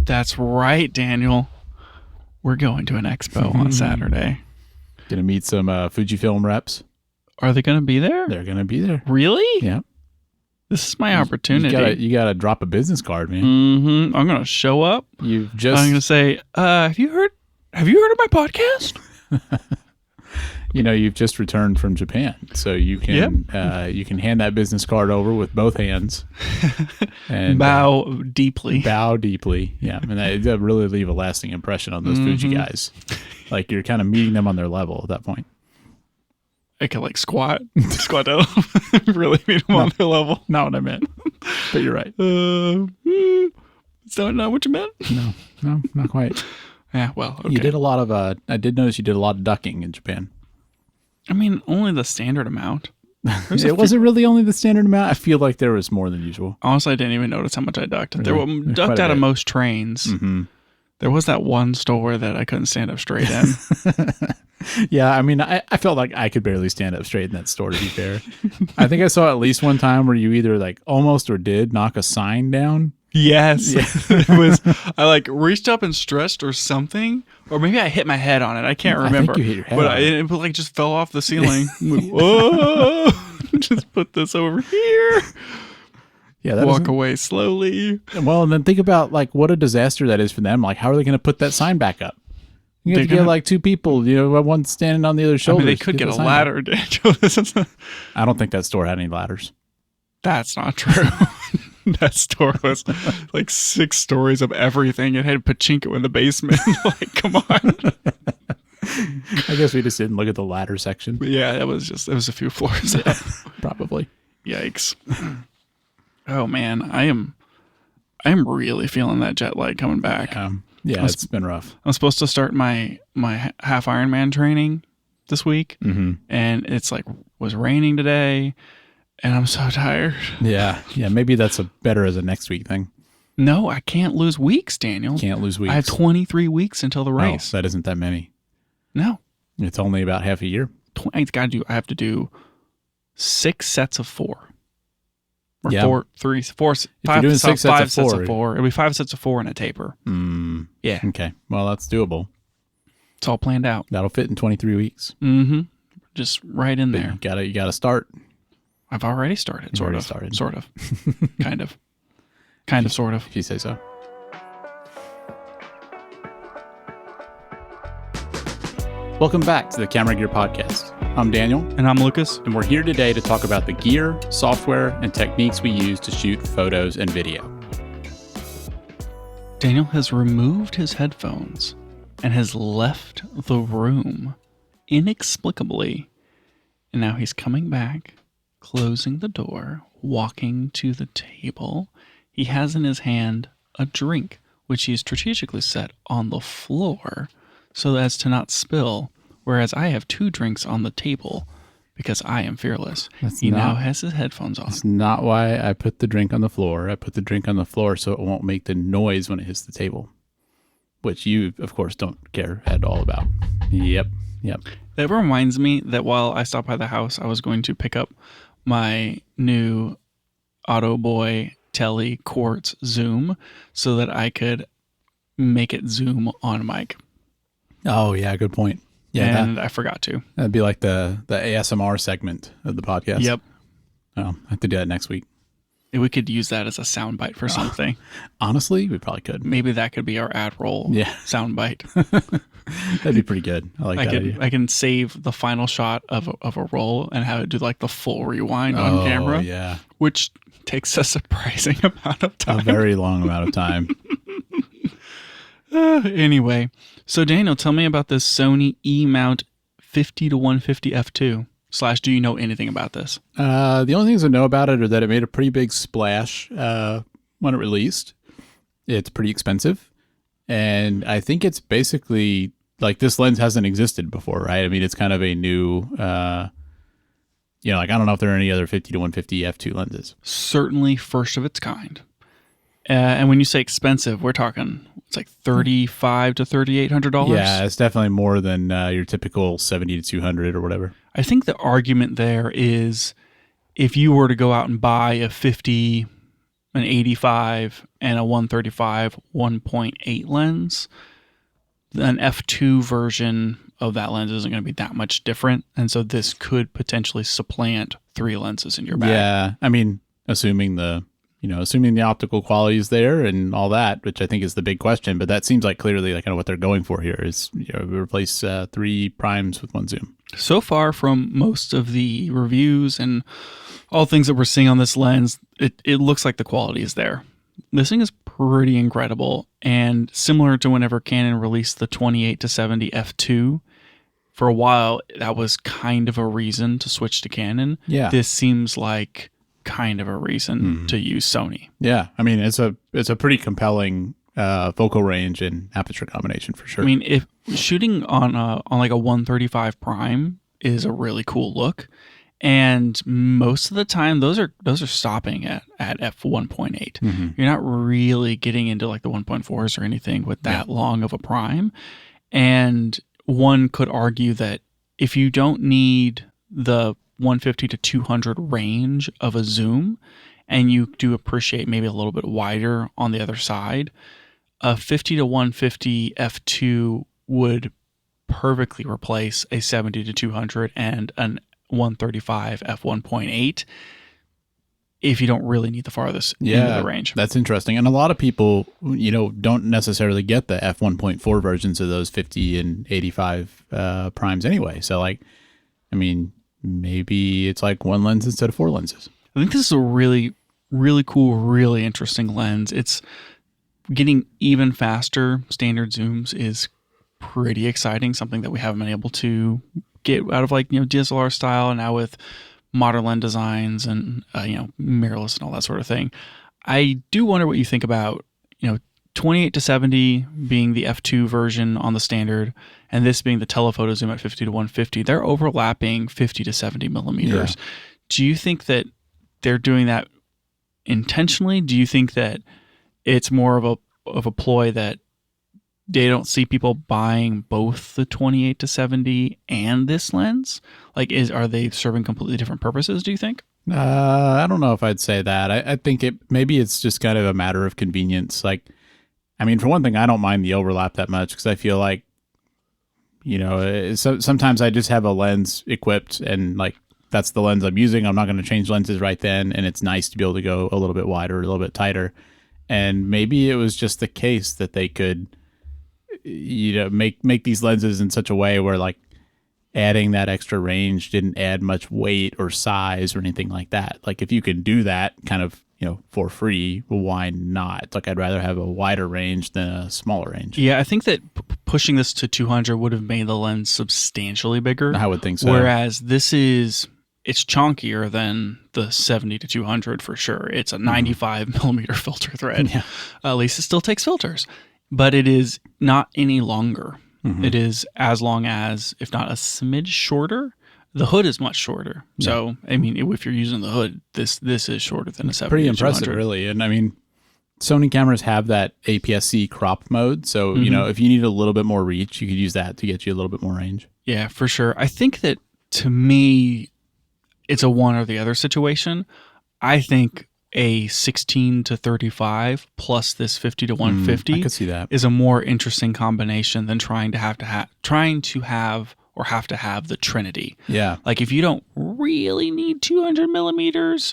That's right, Daniel. We're going to an expo on Saturday. Gonna meet some Fujifilm reps. Are they going to be there? They're gonna be there. Really? Yeah. This is my opportunity. You gotta drop a business card, man. Mm-hmm. I'm going to show up. I'm going to say, have you heard of my podcast? You've just returned from Japan, so you can you can hand that business card over with both hands and bow deeply. Bow deeply, yeah, and that really leave a lasting impression on those Fuji guys. Like you're kind of meeting them on their level at that point. I can squat down, really meet them on their level. Not what I meant, but you're right. Is that not what you meant? No, not quite. Yeah, well, okay. You did a lot of. I did notice you did a lot of ducking in Japan. I mean, only the standard amount. It wasn't really only the standard amount. I feel like there was more than usual. Honestly, I didn't even notice how much I ducked. Really? There were ducked out of most trains. Mm-hmm. There was that one store that I couldn't stand up straight in. Yeah, I mean, I felt like I could barely stand up straight in that store, to be fair. I think I saw at least one time where you either almost or did knock a sign down. Yes. Yeah. It was, I reached up and stretched or something, or maybe I hit my head on it. I can't remember. I think you hit your head but on it just fell off the ceiling. Whoa! Just put this over here. Yeah, walk away slowly. Well, and then think about what a disaster that is for them. How are they going to put that sign back up? You have to get two people, one standing on the other shoulder. I mean, they could get a ladder, Daniel. I don't think that store had any ladders. That's not true. That store was 6 stories of everything. It had pachinko in the basement. Come on. I guess we just didn't look at the ladder section. But yeah, it was a few floors up. Probably. Yikes. Oh man, I am really feeling that jet lag coming back. Yeah, it's been rough. I'm supposed to start my half Ironman training this week, and it's was raining today, and I'm so tired. Yeah. Maybe that's better as a next week thing. No, I can't lose weeks, Daniel. Can't lose weeks. I have 23 weeks until the race. Oh, that isn't that many. No, it's only about half a year. I have to do 6 sets of 4. Or yeah. 4, 3, 4, 5. If you're doing 6 5 sets of 4. It'll be 5 sets of 4 and a taper. Yeah. Okay. Well, that's doable. It's all planned out. That'll fit in 23 weeks. Mm-hmm. Just right in there. You gotta start. I've already started. Sort of. Kind of. Sort of. If you say so. Welcome back to the Camera Gear Podcast. I'm Daniel. And I'm Lucas. And we're here today to talk about the gear, software, and techniques we use to shoot photos and video. Daniel has removed his headphones and has left the room inexplicably. And now he's coming back, closing the door, walking to the table. He has in his hand a drink, which he strategically set on the floor so as to not spill, whereas I have 2 drinks on the table because I am fearless. He now has his headphones on. That's not why I put the drink on the floor. I put the drink on the floor so it won't make the noise when it hits the table, which you, of course, don't care at all about. Yep. That reminds me that while I stopped by the house, I was going to pick up my new Autoboy Tele Quartz Zoom so that I could make it zoom on mic. Oh, yeah, good point. Yeah, and I forgot to. That'd be like the ASMR segment of the podcast. Yep. Oh, I have to do that next week. We could use that as a soundbite for something. Honestly, we probably could. Maybe that could be our ad roll soundbite. That'd be pretty good. I like that idea. I can save the final shot of a roll and have it do the full rewind on camera. Yeah. Which takes a surprising amount of time. A very long amount of time. Anyway, so Daniel, tell me about this Sony E-mount 50-150 f2. / do you know anything about this? The only things I know about it are that it made a pretty big splash when it released. It's pretty expensive. And I think it's basically this lens hasn't existed before, right? I mean, it's kind of a new, I don't know if there are any other 50-150 f2 lenses. Certainly first of its kind. And when you say expensive, we're talking it's $3,500 to $3,800. Yeah, it's definitely more than your typical $70 to $200 or whatever. I think the argument there is if you were to go out and buy a 50 an 85 and a 135 1.8 lens, an f2 version of that lens isn't going to be that much different. And so this could potentially supplant 3 lenses in your bag. Yeah. I mean, assuming the optical quality is there and all that, which I think is the big question, but that seems like clearly like kind of what they're going for here is replace 3 primes with 1 zoom. So far from most of the reviews and all things that we're seeing on this lens, it looks like the quality is there. This thing is pretty incredible, and similar to whenever Canon released the 28-70 f2, for a while that was kind of a reason to switch to Canon. Yeah. This seems like kind of a reason to use Sony. Yeah, I mean it's a pretty compelling focal range and aperture combination for sure. I mean, if shooting on like a 135 prime is a really cool look, and most of the time those are stopping at f1.8. You're not really getting into like the 1.4s or anything with that long of a prime. And one could argue that if you don't need the 150 to 200 range of a zoom, and you do appreciate maybe a little bit wider on the other side, a 50 to 150 f2 would perfectly replace a 70 to 200 and an 135 f1.8 if you don't really need the farthest end of the range. That's interesting. And a lot of people, don't necessarily get the f1.4 versions of those 50 and 85 primes anyway. So like, I mean, maybe it's like 1 lens instead of 4 lenses. I think this is a really, really cool, really interesting lens. It's getting even faster. Standard zooms is pretty exciting, something that we haven't been able to get out of like, DSLR style, and now with modern lens designs and, mirrorless and all that sort of thing. I do wonder what you think about, 28-70 being the f2 version on the standard, and this being the telephoto zoom at 50 to 150. They're overlapping 50 to 70 millimeters. Yeah. Do you think that they're doing that intentionally? Do you think that it's more of a ploy that they don't see people buying both the 28-70 and this lens? Like, are they serving completely different purposes, do you think? I don't know if I'd say that. I think maybe it's just kind of a matter of convenience. Like, I mean, for one thing, I don't mind the overlap that much because I feel like, sometimes I just have a lens equipped and like that's the lens I'm using. I'm not going to change lenses right then. And it's nice to be able to go a little bit wider, a little bit tighter. And maybe it was just the case that they could, make these lenses in such a way where like adding that extra range didn't add much weight or size or anything like that. Like if you can do that kind of, for free, why not? Like I'd rather have a wider range than a smaller range. Yeah, I think that pushing this to 200 would have made the lens substantially bigger. I would think so. Whereas it's chunkier than the 70 to 200 for sure. It's a 95 millimeter filter thread. Yeah. At least it still takes filters, but it is not any longer. It is as long as, if not a smidge shorter. The hood is much shorter. So, I mean, if you're using the hood, this is shorter than a 70. Pretty impressive, really. And I mean, Sony cameras have that APS-C crop mode. So, if you need a little bit more reach, you could use that to get you a little bit more range. Yeah, for sure. I think that, to me, it's a one or the other situation. I think a 16 to 35 plus this 50 to 150 I could see that. is a more interesting combination than trying to have the Trinity. Yeah. Like if you don't really need 200 millimeters,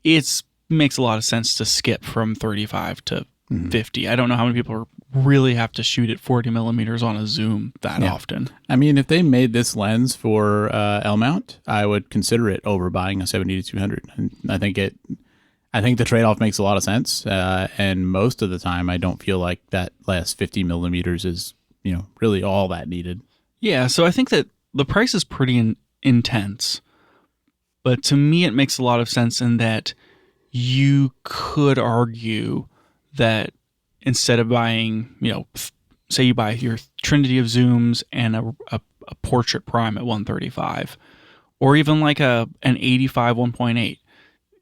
it makes a lot of sense to skip from 35 to 50. I don't know how many people really have to shoot at 40 millimeters on a zoom that often. I mean, if they made this lens for L mount, I would consider it over buying a 70 to 200. And I think the trade-off makes a lot of sense. And most of the time, I don't feel like that last 50 millimeters is, really all that needed. Yeah, so I think that the price is pretty intense, but to me it makes a lot of sense in that you could argue that instead of buying, say you buy your trinity of zooms and a portrait prime at 135, or even like an 85 1.8,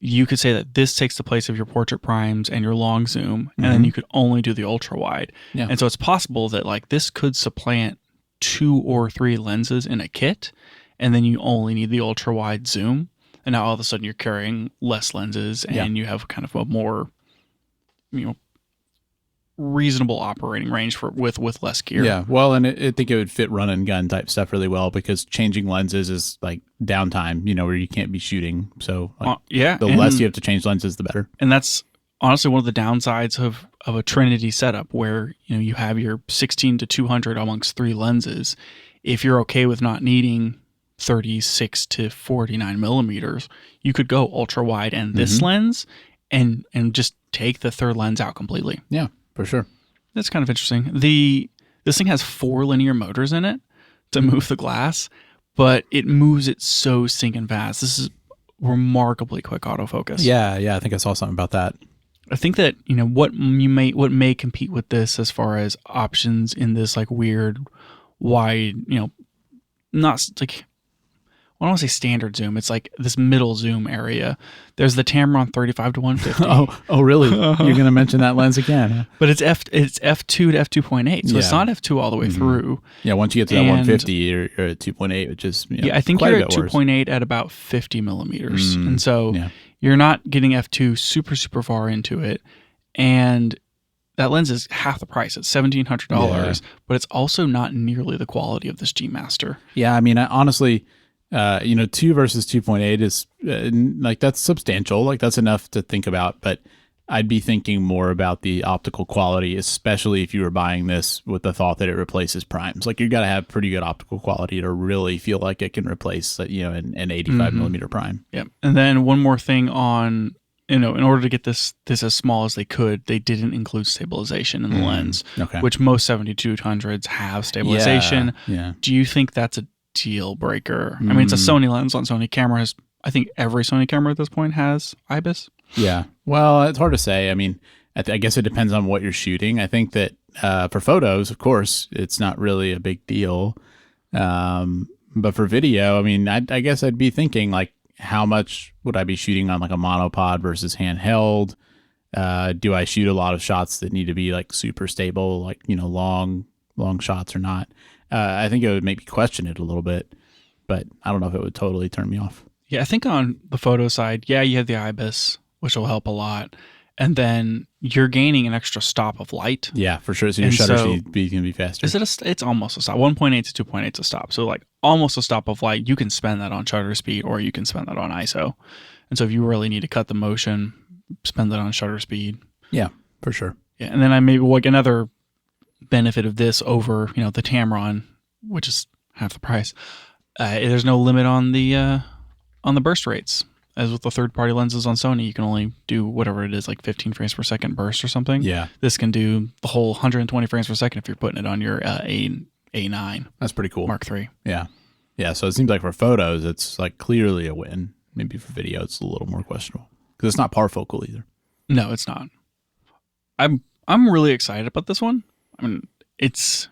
you could say that this takes the place of your portrait primes and your long zoom, and then you could only do the ultra wide. Yeah. And so it's possible that like this could supplant 2 or 3 lenses in a kit, and then you only need the ultra wide zoom, and now all of a sudden you're carrying less lenses and you have kind of a more you know, reasonable operating range for with less gear. Yeah, well, and I think it would fit run and gun type stuff really well because changing lenses is like downtime, where you can't be shooting. So like, the less you have to change lenses, the better. And that's honestly one of the downsides of a Trinity setup where you have your 16 to 200 amongst 3 lenses. If you're okay with not needing 36 to 49 millimeters, you could go ultra wide and this lens and just take the third lens out completely. Yeah. For sure. That's kind of interesting. This thing has 4 linear motors in it to move the glass, but it moves it so stinking fast. This is remarkably quick autofocus. Yeah, I think I saw something about that. I think that what may compete with this as far as options in this like weird wide, not like, I don't want to say standard zoom. It's like this middle zoom area. There's the Tamron 35 to 150. Oh, really? You're going to mention that lens again? Huh? But it's f2 to f2.8, so it's not f2 all the way through. Yeah, once you get to that 150, you're at 2.8, which is I think you're at 2.8 at about 50 millimeters, and so you're not getting f2 super super far into it, and that lens is half the price. It's $1,700, but it's also not nearly the quality of this G Master. Yeah, I mean, honestly. 2 versus 2.8 is like that's substantial. Like that's enough to think about, but I'd be thinking more about the optical quality, especially if you were buying this with the thought that it replaces primes. Like you got to have pretty good optical quality to really feel like it can replace, an 85 millimeter prime. Yep. And then one more thing on, in order to get this as small as they could, they didn't include stabilization in the lens, which most 7200s have stabilization. Yeah. Do you think that's a deal breaker? I mean, it's a Sony lens on Sony cameras. I think every Sony camera at this point has IBIS. Yeah. Well, it's hard to say. I mean, I guess it depends on what you're shooting. I think that for photos, of course, it's not really a big deal. But for video, I mean, I guess I'd be thinking like, how much would I be shooting on like a monopod versus handheld? Do I shoot a lot of shots that need to be like super stable, like, long shots or not? I think it would make me question it a little bit, but I don't know if it would totally turn me off. Yeah, I think on the photo side, you have the IBIS, which will help a lot. And then you're gaining an extra stop of light. Yeah, for sure. So your shutter speed can be faster. It's almost a stop. 1.8 to 2.8 to stop. So like almost a stop of light. You can spend that on shutter speed or you can spend that on ISO. And so if you really need to cut the motion, spend that on shutter speed. Yeah, for sure. Yeah, and then I maybe like another benefit of this over the Tamron, which is half the price. There's no limit on the burst rates. As with the third-party lenses on Sony, you can only do whatever it is, like 15 frames per second burst or something. Yeah. This can do the whole 120 frames per second if you're putting it on your A9. That's pretty cool. Mark III. Yeah. Yeah, so it seems like for photos, it's like clearly a win. Maybe for video, it's a little more questionable. Because it's not parfocal either. No, it's not. I'm really excited about this one. I mean, it's...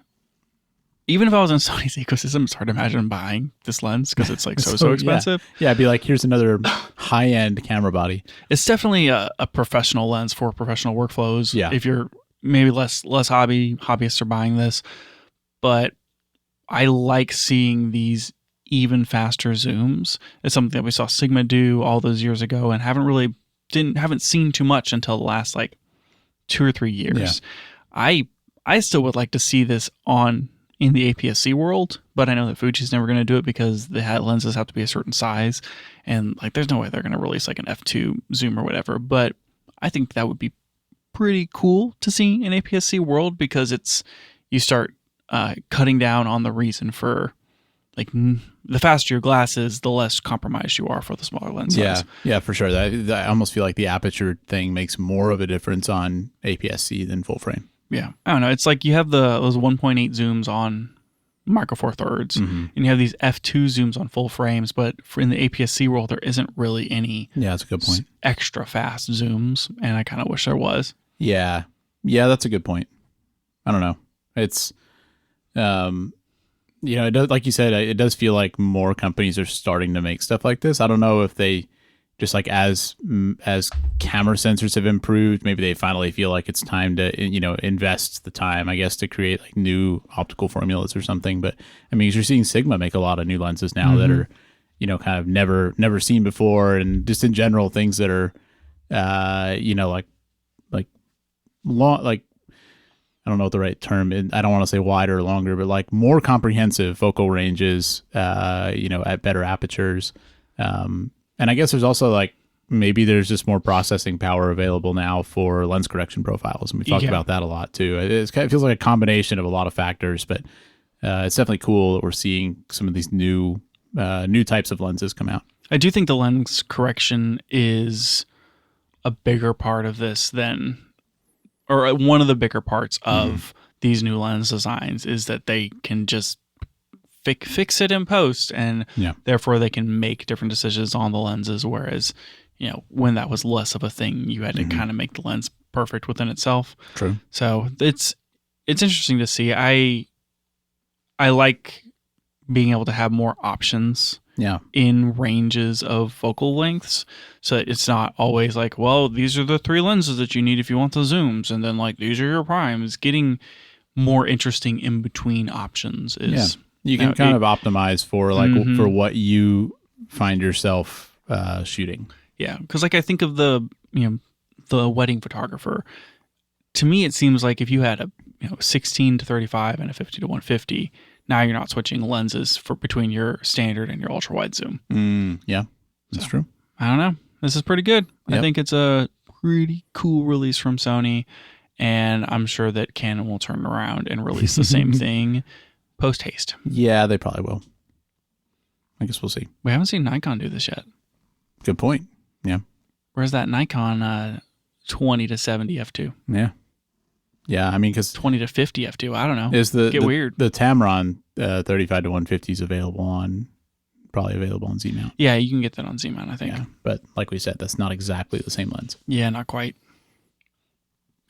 Even if I was in Sony's ecosystem, it's hard to imagine buying this lens because it's like so expensive. Yeah, I'd be like, here's another high-end camera body. It's definitely a professional lens for professional workflows. Yeah. If you're maybe less hobbyists are buying this. But I like seeing these even faster zooms. It's something that we saw Sigma do all those years ago and haven't seen too much until the last like 2 or 3 years. Yeah. I still would like to see this in the APS-C world, but I know that Fuji's never going to do it because the lenses have to be a certain size, and like there's no way they're going to release like an f2 zoom or whatever. But I think that would be pretty cool to see in APS-C world because you start cutting down on the reason for like the faster your glass is, the less compromised you are for the smaller lens size. Yeah, for sure. I almost feel like the aperture thing makes more of a difference on APS-C than full frame. Yeah, I don't know. It's like you have those 1.8 zooms on Micro Four Thirds, and you have these f2 zooms on full frames. But in the APS-C world, there isn't really any. Yeah, that's a good point. Extra fast zooms, and I kind of wish there was. Yeah, that's a good point. I don't know. It's, it does, like you said, it does feel like more companies are starting to make stuff like this. I don't know if they. Just like as camera sensors have improved, maybe they finally feel like it's time to invest the time, I guess, to create like new optical formulas or something. But I mean, you're seeing Sigma make a lot of new lenses now that are, kind of never seen before, and just in general things that are, like long, like, I don't know what the right term is. I don't want to say wider or longer, but like more comprehensive focal ranges, at better apertures. And I guess there's also like, maybe there's just more processing power available now for lens correction profiles. And we talked about that a lot too. It feels like a combination of a lot of factors, but it's definitely cool that we're seeing some of these new types of lenses come out. I do think the lens correction is a bigger part of this or one of the bigger parts of these new lens designs is that they can just fix it in post, and therefore they can make different decisions on the lenses. Whereas, when that was less of a thing, you had to kind of make the lens perfect within itself. True. So it's interesting to see. I like being able to have more options in ranges of focal lengths, so that it's not always like, well, these are the 3 lenses that you need if you want the zooms, and then like these are your primes. Getting more interesting in between options is you can kind of optimize for like for what you find yourself shooting. Yeah, because like I think of the wedding photographer. To me, it seems like if you had a 16 to 35 and a 50 to 150. Now you're not switching lenses for between your standard and your ultra wide zoom. Yeah, that's true. I don't know. This is pretty good. Yep. I think it's a pretty cool release from Sony, and I'm sure that Canon will turn around and release the same thing post haste. Yeah, they probably will. I guess we'll see. We haven't seen Nikon do this yet. Good point. Yeah. Where's that Nikon 20 to 70 f2? Yeah. Yeah, I mean, because 20 to 50 f2, I don't know. Is the weird. The Tamron 35 to 150 is probably available on Z-mount. Yeah, you can get that on Z-mount, I think. Yeah, but like we said, that's not exactly the same lens. Yeah, not quite.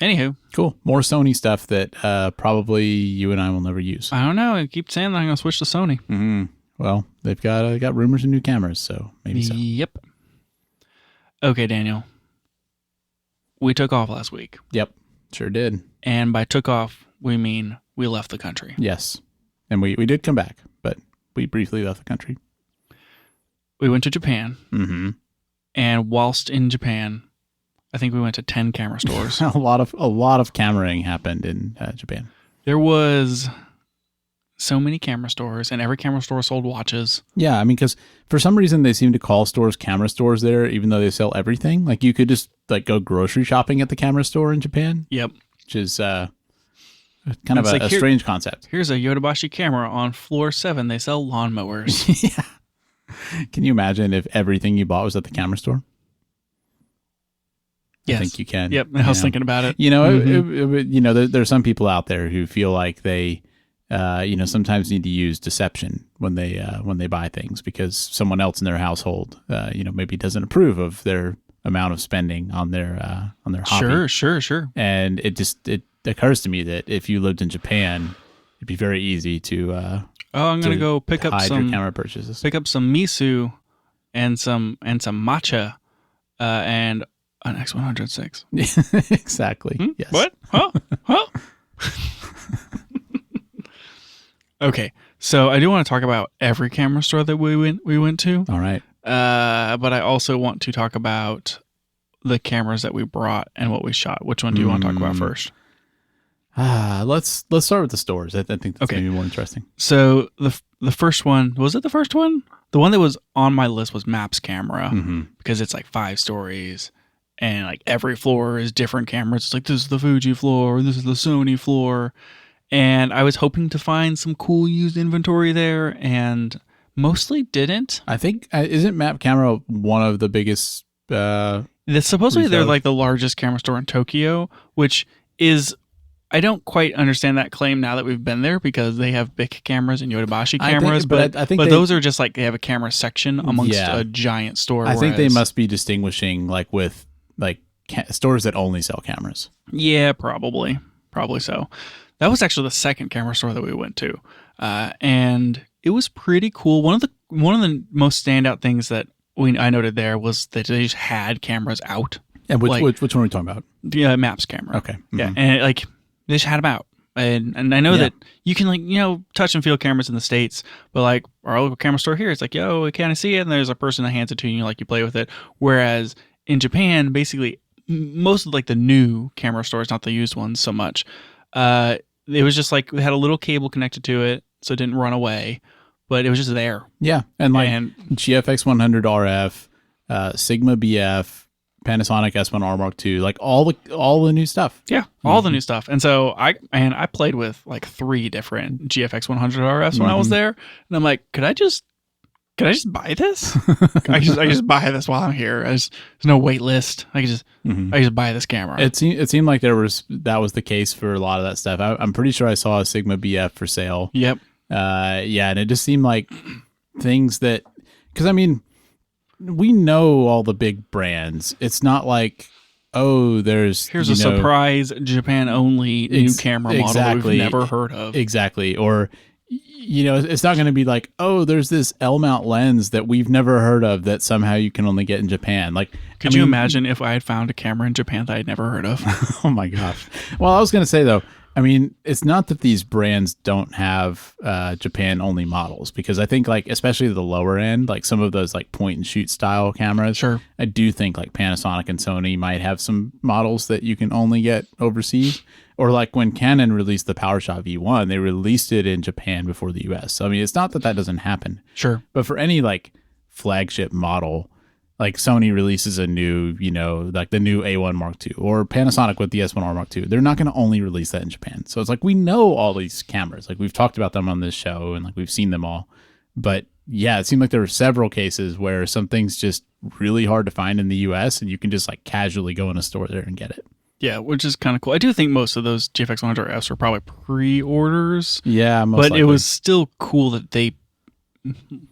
Anywho. Cool. More Sony stuff that probably you and I will never use. I don't know. I keep saying that I'm going to switch to Sony. Mm-hmm. Well, they've got rumors of new cameras, so maybe so. Yep. Okay, Daniel. We took off last week. Yep, sure did. And by took off, we mean we left the country. Yes. And we did come back, but we briefly left the country. We went to Japan. Mm-hmm. And whilst in Japan, I think we went to 10 camera stores. a lot of cameraing happened in Japan. There was so many camera stores, and every camera store sold watches. Yeah, I mean, because for some reason they seem to call stores camera stores there, even though they sell everything. Like you could just like go grocery shopping at the camera store in Japan. Yep. Which is kind of a strange concept. Here's a Yodobashi camera on floor 7. They sell lawnmowers. Yeah. Can you imagine if everything you bought was at the camera store? Yes. I think you can. Yep. I was thinking about it. There's some people out there who feel like they, sometimes need to use deception when they buy things because someone else in their household, maybe doesn't approve of their amount of spending on their hobby. Sure. And it occurs to me that if you lived in Japan, it'd be very easy to. I'm gonna go pick up some camera purchases. Pick up some miso, and some matcha, and an X106. Exactly. Yes. What? Huh? Okay, so I do want to talk about every camera store that we went to. All right. But I also want to talk about the cameras that we brought and what we shot. Which one do you want to talk about first? Let's start with the stores. I think that's maybe more interesting. So the first one, was it the first one? The one that was on my list was Maps camera because it's like 5 stories and like every floor is different cameras. It's like this is the Fuji floor, this is the Sony floor. And I was hoping to find some cool used inventory there and mostly didn't. I think, isn't Map Camera one of the biggest? Supposedly they're like the largest camera store in Tokyo, which is, I don't quite understand that claim now that we've been there because they have big cameras and Yodobashi cameras, but those are just like they have a camera section amongst a giant store. I think they must be distinguishing like with like stores that only sell cameras. Yeah, probably so. That was actually the second camera store that we went to, and it was pretty cool. One of the most standout things that I noted there was that they just had cameras out. And which one are we talking about? The Maps camera. Okay. Mm-hmm. Yeah, and they just had them out. And I know that you can touch and feel cameras in the States, but like our local camera store here, it's like, yo, can I see it? And there's a person that hands it to you, you play with it. Whereas in Japan, basically most of like the new camera stores, not the used ones so much. It was just like it had a little cable connected to it, so it didn't run away, but it was just there. Yeah, and like GFX 100 RF, Sigma BF, Panasonic S1R Mark II, like all the new stuff. Yeah, all the new stuff. And so I played with like 3 different GFX 100 RFs when I was there, and I'm like, could I just buy this? I just buy this while I'm here. There's no wait list. I just buy this camera. It seemed like that was the case for a lot of that stuff. I'm pretty sure I saw a Sigma BF for sale. Yep. Yeah, and it just seemed like things that, because I mean, we know all the big brands. It's not like, oh, here's a surprise Japan only new camera model that we've never heard of. Exactly. Or, it's not going to be like, oh, there's this L-mount lens that we've never heard of that somehow you can only get in Japan. Like, could you imagine if I had found a camera in Japan that I'd never heard of? Oh my gosh. Well, I was going to say though, I mean, it's not that these brands don't have Japan only models, because I think like, especially the lower end, like some of those like point and shoot style cameras. Sure. I do think like Panasonic and Sony might have some models that you can only get overseas. Or like when Canon released the PowerShot V1, they released it in Japan before the US. So, I mean, it's not that doesn't happen. Sure. But for any like flagship model, like Sony releases a new, like the new A1 Mark II, or Panasonic with the S1R Mark II, they're not going to only release that in Japan. So it's like, we know all these cameras. Like we've talked about them on this show and like we've seen them all. But yeah, it seemed like there were several cases where something's just really hard to find in the US and you can just like casually go in a store there and get it. Yeah, which is kind of cool. I do think most of those GFX 100Fs were probably pre-orders. Yeah, most but likely. It was still cool that they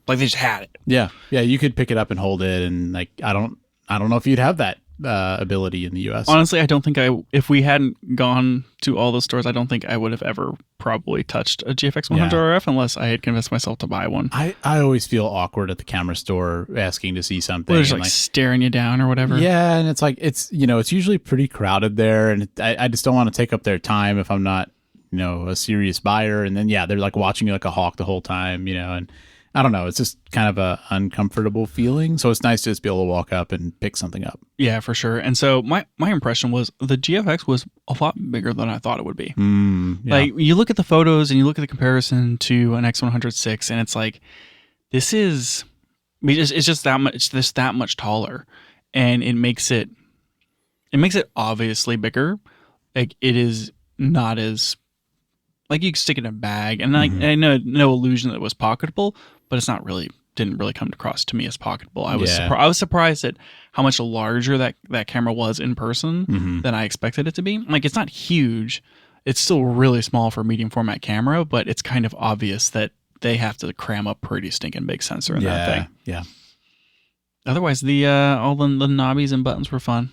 just had it. Yeah, you could pick it up and hold it, and like I don't know if you'd have that ability in the U.S. Honestly, I don't think if we hadn't gone to all those stores, I don't think I would have ever probably touched a GFX 100 RF unless I had convinced myself to buy one. I always feel awkward at the camera store asking to see something. They're just like staring you down or whatever. Yeah, and it's like it's usually pretty crowded there, and I just don't want to take up their time if I'm not a serious buyer. And then they're like watching you like a hawk the whole time, and I don't know. It's just kind of a uncomfortable feeling. So it's nice to just be able to walk up and pick something up. Yeah, for sure. And so my impression was the GFX was a lot bigger than I thought it would be. Like you look at the photos and you look at the comparison to an X100VI, and it's like, it's just that much taller, and it makes it obviously bigger. Like it is not as, like you can stick it in a bag, and like I know no illusion that it was pocketable, but it's not really, didn't really come across to me as pocketable. I was surprised at how much larger that camera was in person than I expected it to be. Like it's not huge. It's still really small for a medium format camera, but it's kind of obvious that they have to cram a pretty stinking big sensor in that thing. Yeah. Otherwise, all the knobbies and buttons were fun.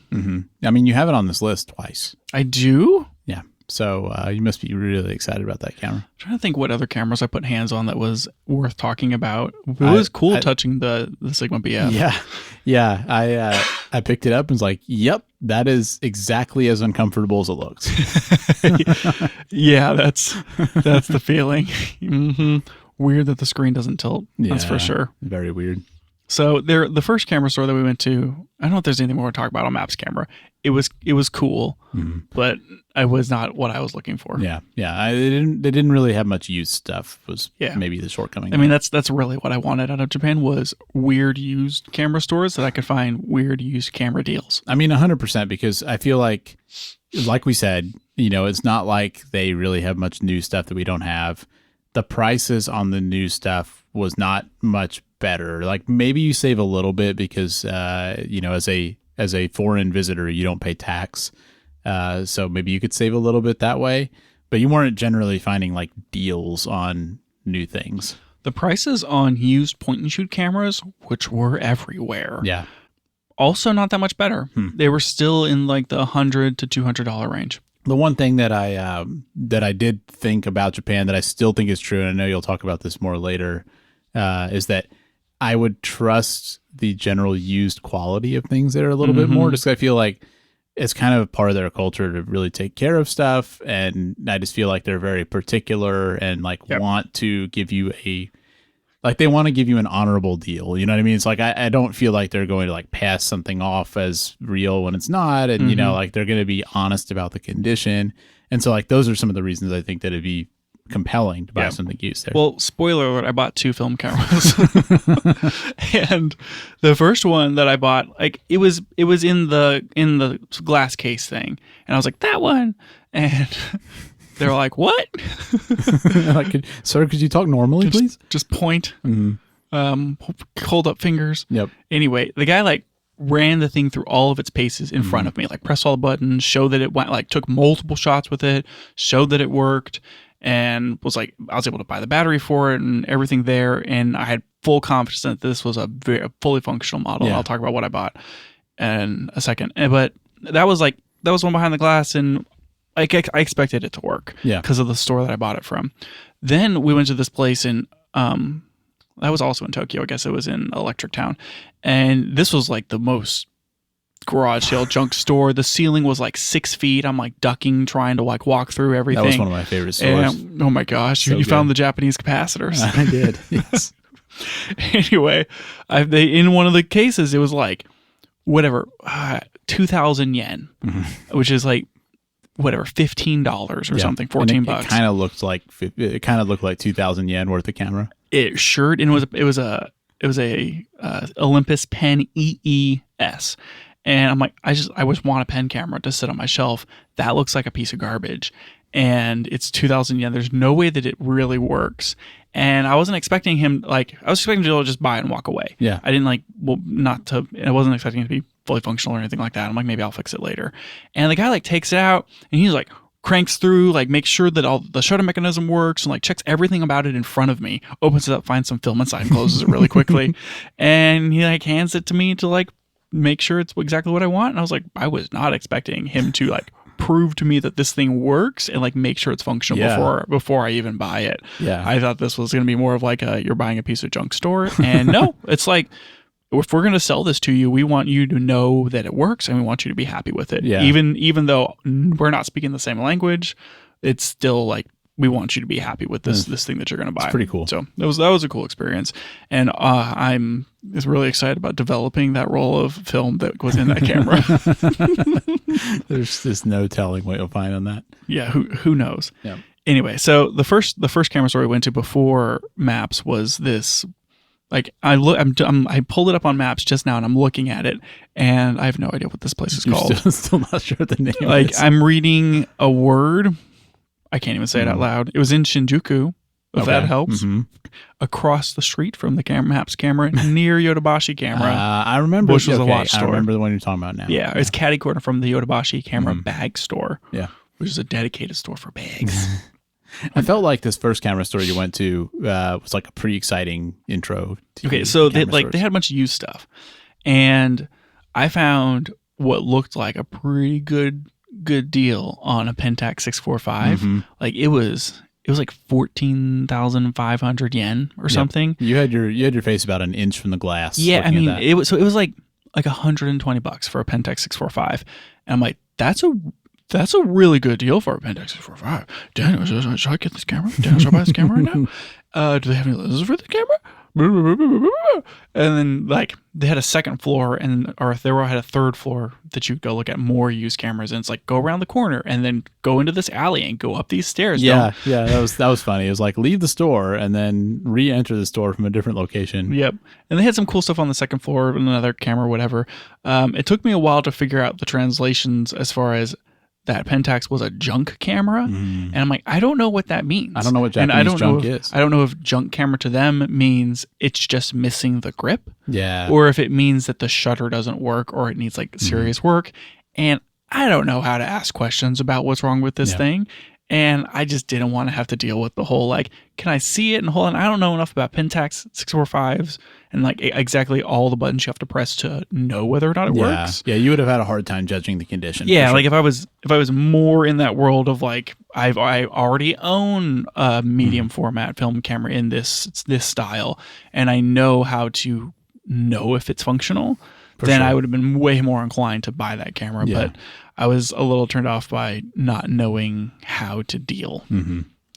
I mean, you have it on this list twice. I do? Yeah. So you must be really excited about that camera. I'm trying to think what other cameras I put hands on that was worth talking about. It was cool touching the Sigma BF. Yeah. I picked it up and was like, yep, that is exactly as uncomfortable as it looks. Yeah, that's the feeling. Weird that the screen doesn't tilt. That's for sure. Very weird. So the first camera store that we went to, I don't know if there's anything more to talk about on Maps Camera. It was cool, but it was not what I was looking for. Yeah. They didn't really have much used stuff. Was maybe the shortcoming. I mean, that's really what I wanted out of Japan was weird used camera stores that I could find weird used camera deals. I mean, 100%, because I feel like we said, it's not like they really have much new stuff that we don't have. The prices on the new stuff was not much better. Like maybe you save a little bit because as a foreign visitor you don't pay tax, so maybe you could save a little bit that way, but you weren't generally finding like deals on new things. The prices on used point and shoot cameras, which were everywhere, also not that much better. They were still in like the $100 to $200 range. The one thing that I did think about Japan that I still think is true, and I know you'll talk about this more later, is that I would trust the general used quality of things there a little bit more, just 'cause I feel like it's kind of part of their culture to really take care of stuff, and I just feel like they're very particular and want to give you Like they want to give you an honorable deal. You know what I mean? It's like I don't feel like they're going to like pass something off as real when it's not. And, you know, like they're going to be honest about the condition. And so like those are some of the reasons I think that it'd be compelling to buy something used there. Well, spoiler alert, I bought 2 film cameras. And the first one that I bought, like it was in the glass case thing. And I was like, that one. And they're like, what? Like, sir, could you talk normally, please? Just point. Hold up fingers. Yep. Anyway, the guy like ran the thing through all of its paces in front of me, like pressed all the buttons, showed that it went, like took multiple shots with it, showed that it worked, and was like, I was able to buy the battery for it and everything there. And I had full confidence that this was a fully functional model. Yeah. I'll talk about what I bought in a second. But that was one behind the glass, and I expected it to work because of the store that I bought it from. Then we went to this place in, that was also in Tokyo. I guess it was in Electric Town. And this was like the most garage sale junk store. The ceiling was like 6 feet. I'm like ducking, trying to like walk through everything. That was one of my favorite stores. And, oh my gosh, So you found the Japanese capacitors. I did. Yes. Anyway, in one of the cases, it was like, whatever, 2,000 yen, which is like, whatever, $15 or something, $14. It kind of looked like 2,000 yen worth of camera. It sure, and it was a Olympus Pen EES, and I'm like, I just want a pen camera to sit on my shelf. That looks like a piece of garbage, and it's 2,000 yen. There's no way that it really works, and I wasn't expecting him. Like, I was expecting to just buy it and walk away. Yeah, I didn't I wasn't expecting it to be fully functional or anything like that. I'm like, maybe I'll fix it later. And the guy like takes it out and he's like cranks through, like makes sure that all the shutter mechanism works and like checks everything about it in front of me, opens it up, finds some film inside and closes it really quickly. And he like hands it to me to like make sure it's exactly what I want. And I was like, I was not expecting him to like prove to me that this thing works and like make sure it's functional before I even buy it. Yeah. I thought this was going to be more of like you're buying a piece of junk store. And no, it's like, if we're going to sell this to you, we want you to know that it works and we want you to be happy with it. Yeah. Even though we're not speaking the same language, it's still like, we want you to be happy with this thing that you're going to buy. It's pretty cool. So that was a cool experience. And I'm really excited about developing that roll of film that was in that camera. There's just no telling what you'll find on that. Yeah. Who knows? Yeah. Anyway, so the first camera store we went to before Maps was this. Like I pulled it up on Maps just now and I'm looking at it and I have no idea what this place is called. Still not sure what the name is. Like I'm reading a word. I can't even say it out loud. It was in Shinjuku, if that helps. Across the street from the Maps camera near Yodobashi camera. I remember. Which was a watch store. I remember the one you're talking about now. Yeah, it's catty corner from the Yodobashi camera bag store. Yeah. Which is a dedicated store for bags. I felt like this first camera store you went to was like a pretty exciting intro. Okay, so they had a bunch of used stuff, and I found what looked like a pretty good deal on a Pentax 645. Like it was like 14,500 yen or something. You had your face about an inch from the glass. Yeah, I mean it was like $120 for a Pentax 645, and I'm like, that's a really good deal for a Pentax 645. Daniel, should I get this camera? Daniel, should I buy this camera right now? Do they have any lenses for the camera? And then like they had a second floor or they had a third floor that you go look at more used cameras, and it's like go around the corner and then go into this alley and go up these stairs. Yeah, that was funny. It was like leave the store and then re-enter the store from a different location. Yep. And they had some cool stuff on the second floor, another camera, whatever. It took me a while to figure out the translations as far as that Pentax was a junk camera. And I'm like, I don't know what that means. I don't know what Japanese junk is. I don't know if junk camera to them means it's just missing the grip. Yeah. Or if it means that the shutter doesn't work or it needs like serious work. And I don't know how to ask questions about what's wrong with this thing. And I just didn't want to have to deal with the whole, like, can I see it? And hold on, I don't know enough about Pentax 645s and like exactly all the buttons you have to press to know whether or not it works. Yeah, you would have had a hard time judging the condition. Yeah, like if I was more in that world of like I already own a medium format film camera in this style, and I know how to know if it's functional, then I would have been way more inclined to buy that camera. Yeah. But I was a little turned off by not knowing how to deal.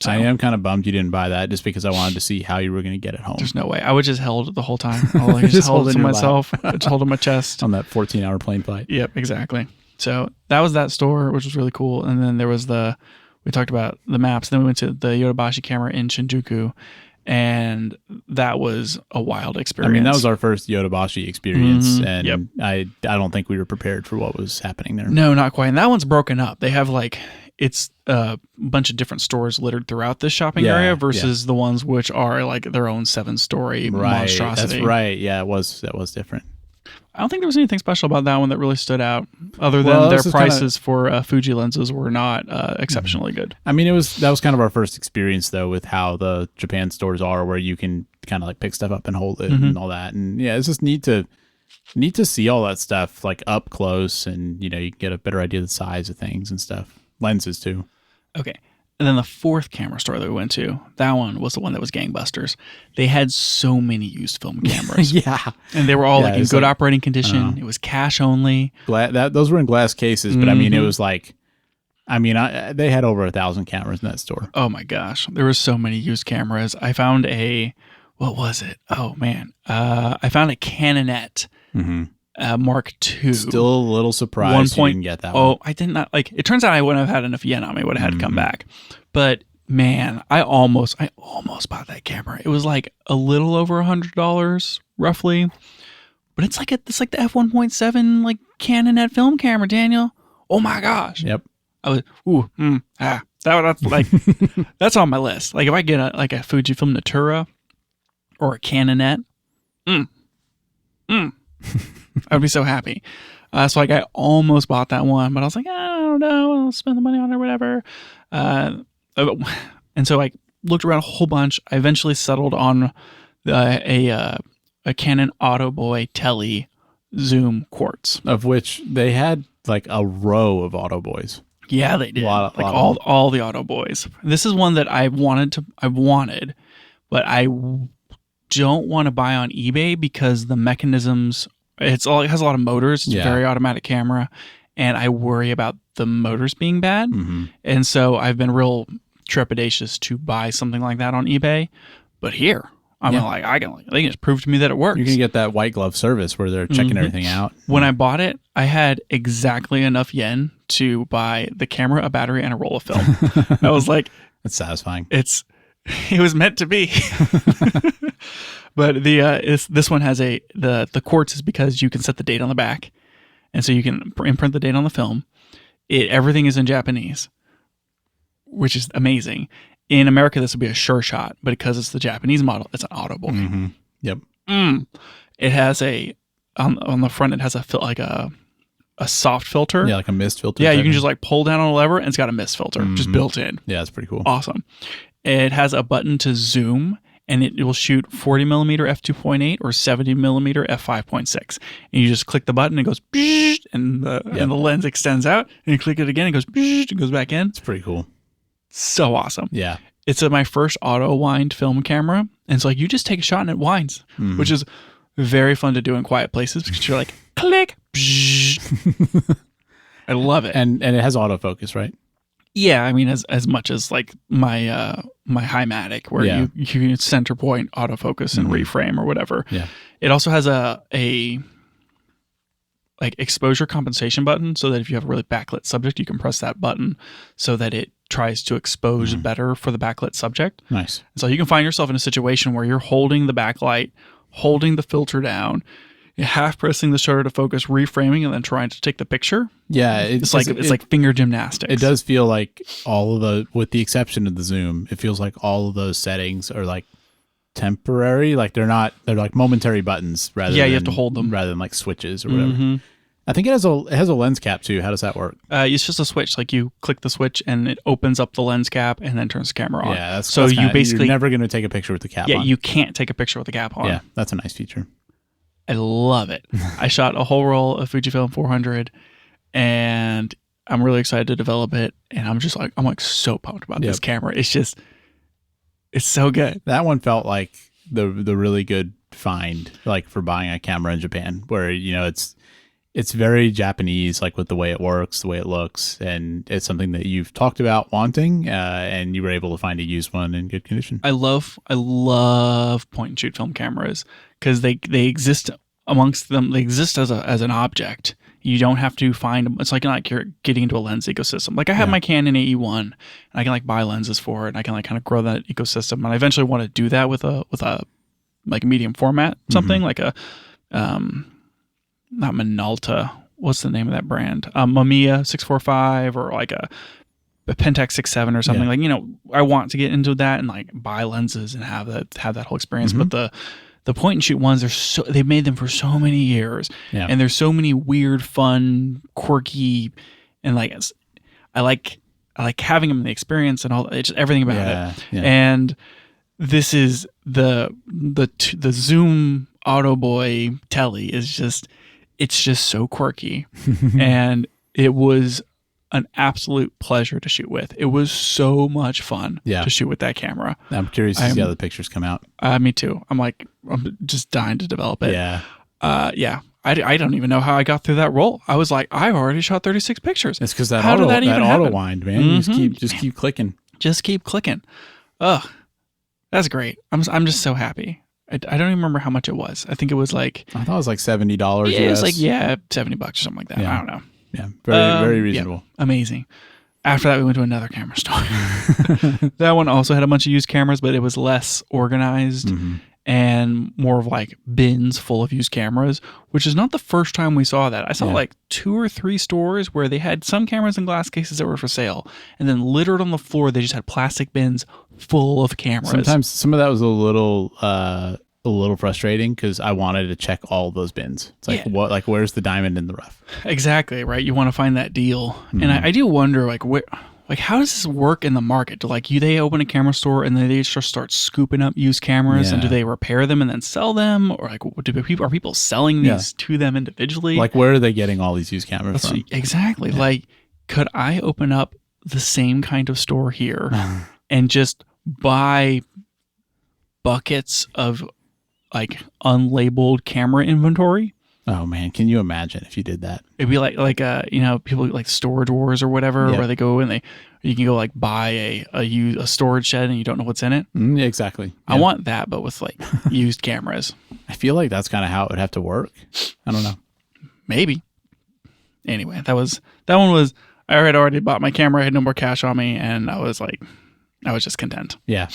So. I am kind of bummed you didn't buy that just because I wanted to see how you were going to get it home. There's no way. I would just held it the whole time. I just held it to myself. Just hold it in my chest. On that 14-hour plane flight. Yep, exactly. So that was that store, which was really cool. And then there was we talked about the maps. Then we went to the Yodobashi camera in Shinjuku, and that was a wild experience. I mean, that was our first Yodobashi experience, and Yep. I don't think we were prepared for what was happening there. No, not quite. And that one's broken up. They have it's a bunch of different stores littered throughout this shopping area versus the ones which are like their own 7-story monstrosity. That's right. Yeah, that was different. I don't think there was anything special about that one that really stood out, other than their prices for Fuji lenses were not exceptionally good. I mean, that was kind of our first experience though with how the Japan stores are, where you can kind of like pick stuff up and hold it and all that. And yeah, it's just neat to see all that stuff like up close, and you can get a better idea of the size of things and stuff. Lenses too. Okay. And then the fourth camera store that we went to, that one was the one that was gangbusters. They had so many used film cameras. Yeah. And they were all in good operating condition. It was cash only. Those were in glass cases, but I mean, it was like, they had over 1,000 cameras in that store. Oh my gosh. There were so many used cameras. I found what was it? Oh man. I found a Canonette. Mark II. Still a little surprised you didn't get that one. Oh, I did not. It turns out I wouldn't have had enough yen on me. Would have had to come back. But man, I almost bought that camera. It was like a little over $100 roughly. But it's like the f1.7 like Canonette film camera, Daniel. Oh my gosh. Yep. I was that's like that's on my list. Like if I get a Fujifilm Natura or a Canonette, I would be so happy. So I almost bought that one, but I was like, I don't know, I'll spend the money on it or whatever. And so I looked around a whole bunch. I eventually settled on a Canon Autoboy Tele Zoom Quartz, of which they had like a row of Autoboys. Yeah, they did. All the Autoboys. This is one that I wanted, but I don't want to buy on eBay because the mechanisms. It has a lot of motors. It's a very automatic camera, and I worry about the motors being bad. And so I've been real trepidatious to buy something like that on eBay. But here, they can just prove to me that it works. You can get that white glove service where they're checking everything out. When I bought it, I had exactly enough yen to buy the camera, a battery, and a roll of film. I was like, that's satisfying. It was meant to be. But this one has the quartz is because you can set the date on the back, and so you can imprint the date on the film. Everything is in Japanese, which is amazing. In America, this would be a Sure Shot, but because it's the Japanese model, it's an Autoboy. Yep. It has on the front. It has a soft filter. Yeah, like a mist filter. Yeah, you can just like pull down on a lever, and it's got a mist filter just built in. Yeah, it's pretty cool. Awesome. It has a button to zoom, and it will shoot 40 millimeter f2.8 or 70 millimeter f5.6. And you just click the button, and it goes, and the lens extends out, and you click it again, it goes, and goes back in. It's pretty cool. So awesome. Yeah. It's my first auto wind film camera. And it's like, you just take a shot and it winds, which is very fun to do in quiet places because you're like, click. I love it. And it has autofocus, right? Yeah, I mean, as much as like my my Himatic, where you can center point, autofocus, and reframe or whatever. Yeah. It also has a like exposure compensation button, so that if you have a really backlit subject, you can press that button so that it tries to expose better for the backlit subject. Nice. So you can find yourself in a situation where you're holding the backlight, holding the filter down, half pressing the shutter to focus, reframing, and then trying to take the picture. Yeah, it's like finger gymnastics. It does feel like with the exception of the zoom, it feels like all of those settings are like temporary. Like they're like momentary buttons rather. Yeah, than, you have to hold them rather than like switches or whatever. I think it has a lens cap too. How does that work? It's just a switch. Like you click the switch and it opens up the lens cap and then turns the camera on. Yeah, you're never going to take a picture with the cap on. Yeah, you can't take a picture with the cap on. Yeah, that's a nice feature. I love it. I shot a whole roll of Fujifilm 400 and I'm really excited to develop it. And I'm so pumped about this camera. It's so good. That one felt like the really good find, like for buying a camera in Japan, where, it's it's very Japanese, like with the way it works, the way it looks, and it's something that you've talked about wanting, and you were able to find a used one in good condition. I love point and shoot film cameras because they exist amongst them. They exist as an object. You don't have to find. It's like you're getting into a lens ecosystem. Like I have my Canon AE1, and I can like buy lenses for it, and I can like kind of grow that ecosystem. And I eventually want to do that with a like a medium format, something like a not Minolta. What's the name of that brand? Mamiya 645 or like a Pentax 6.7 or something. Like, you know, I want to get into that and like buy lenses and have that whole experience. But the point and shoot ones, they've made them for so many years, and there's so many weird, fun, quirky, and like I like having them in the experience and all. It's just everything about it. Yeah. And this is the Zoom Auto Boy Telly is just. It's just so quirky, and it was an absolute pleasure to shoot with. It was so much fun to shoot with that camera. I'm curious to see how the pictures come out. Me too. I'm just dying to develop it. Yeah. I don't even know how I got through that roll. I was like, I've already shot 36 pictures. It's because that auto wind, man. You just keep clicking. Just keep clicking. Ugh, that's great. I'm just so happy. I don't even remember how much it was. I think it was like... I thought it was like $70 US. Yeah, it was like, $70 or something like that. Yeah. I don't know. Yeah, very reasonable. Yeah, amazing. After that, we went to another camera store. That one also had a bunch of used cameras, but it was less organized and more of like bins full of used cameras, which is not the first time we saw that. I saw like 2 or 3 stores where they had some cameras in glass cases that were for sale, and then littered on the floor, they just had plastic bins full of cameras. Sometimes some of that was a little frustrating because I wanted to check all those bins. It's like what, like where's the diamond in the rough? Exactly, right. You want to find that deal, and I do wonder like how does this work in the market? Do they open a camera store and then they just start scooping up used cameras, and do they repair them and then sell them, or like are people selling these to them individually? Like where are they getting all these used cameras from? Exactly. Yeah. Like, could I open up the same kind of store here and just buy buckets of like unlabeled camera inventory? Oh man, can you imagine if you did that? It'd be like people like Storage Wars or whatever, where they go and you can go like buy a storage shed and you don't know what's in it. Exactly. Yeah. I want that, but with like used cameras. I feel like that's kind of how it would have to work. I don't know. Maybe. Anyway, that one was. I had already bought my camera. I had no more cash on me, and I was just content. Yeah.